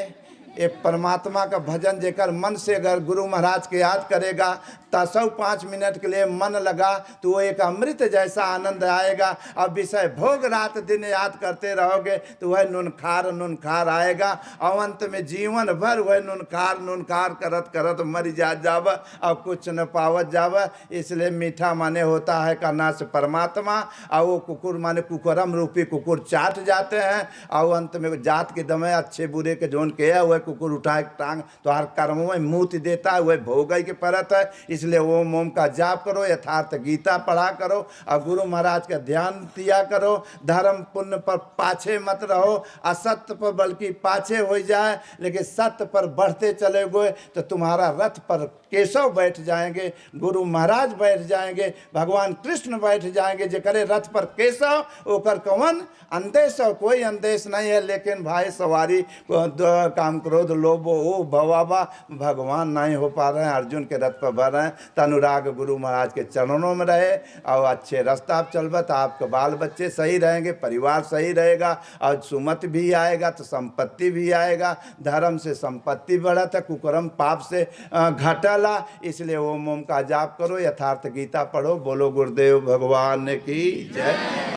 एक परमात्मा का भजन जेकर मन से अगर गुरु महाराज के याद करेगा तसौ 5 मिनट के लिए मन लगा तो वो एक अमृत जैसा आनंद आएगा। अब विषय भोग रात दिन याद करते रहोगे तो वह नुनखार आएगा, और अंत में जीवन भर वह नुनखार करत करत मर जाव और कुछ न पावत जाव। इसलिए मीठा माने होता है करना से परमात्मा, और वो कुकुर माने कुकरम रूपी कुकुर चाट जाते हैं, और अंत में जात के दमे अच्छे बुरे के जोन के है वह कुकुर उठाए टांग तो हर कर्मों में मूत देता है, वह भोग की परत है। इसलिए ओम ओम का जाप करो, यथार्थ गीता पढ़ा करो और गुरु महाराज का ध्यान दिया करो। धर्म पुण्य पर पाछे मत रहो, असत्य पर बल्कि पाछे हो जाए, लेकिन सत्य पर बढ़ते चले गए तो तुम्हारा रथ पर केशव बैठ जाएंगे, गुरु महाराज बैठ जाएंगे, भगवान कृष्ण बैठ जाएंगे। जे करे रथ पर केशव ओकर कवन अंदेश, कोई अंदेश नहीं है। लेकिन भाई सवारी काम क्रोध लोभ ओ भवाबा भगवान नहीं हो पा रहे हैं, अर्जुन के रथ पर भर रहे हैं। तो अनुराग गुरु महाराज के चरणों में रहे और अच्छे रास्ता आप चलबा तो आपके बाल बच्चे सही रहेंगे, परिवार सही रहेगा और सुमत भी आएगा तो संपत्ति भी आएगा। धर्म से संपत्ति बढ़त है, कुकर्म पाप से घटला। इसलिए ओम ओम का जाप करो, यथार्थ गीता पढ़ो। बोलो गुरुदेव भगवान की जय।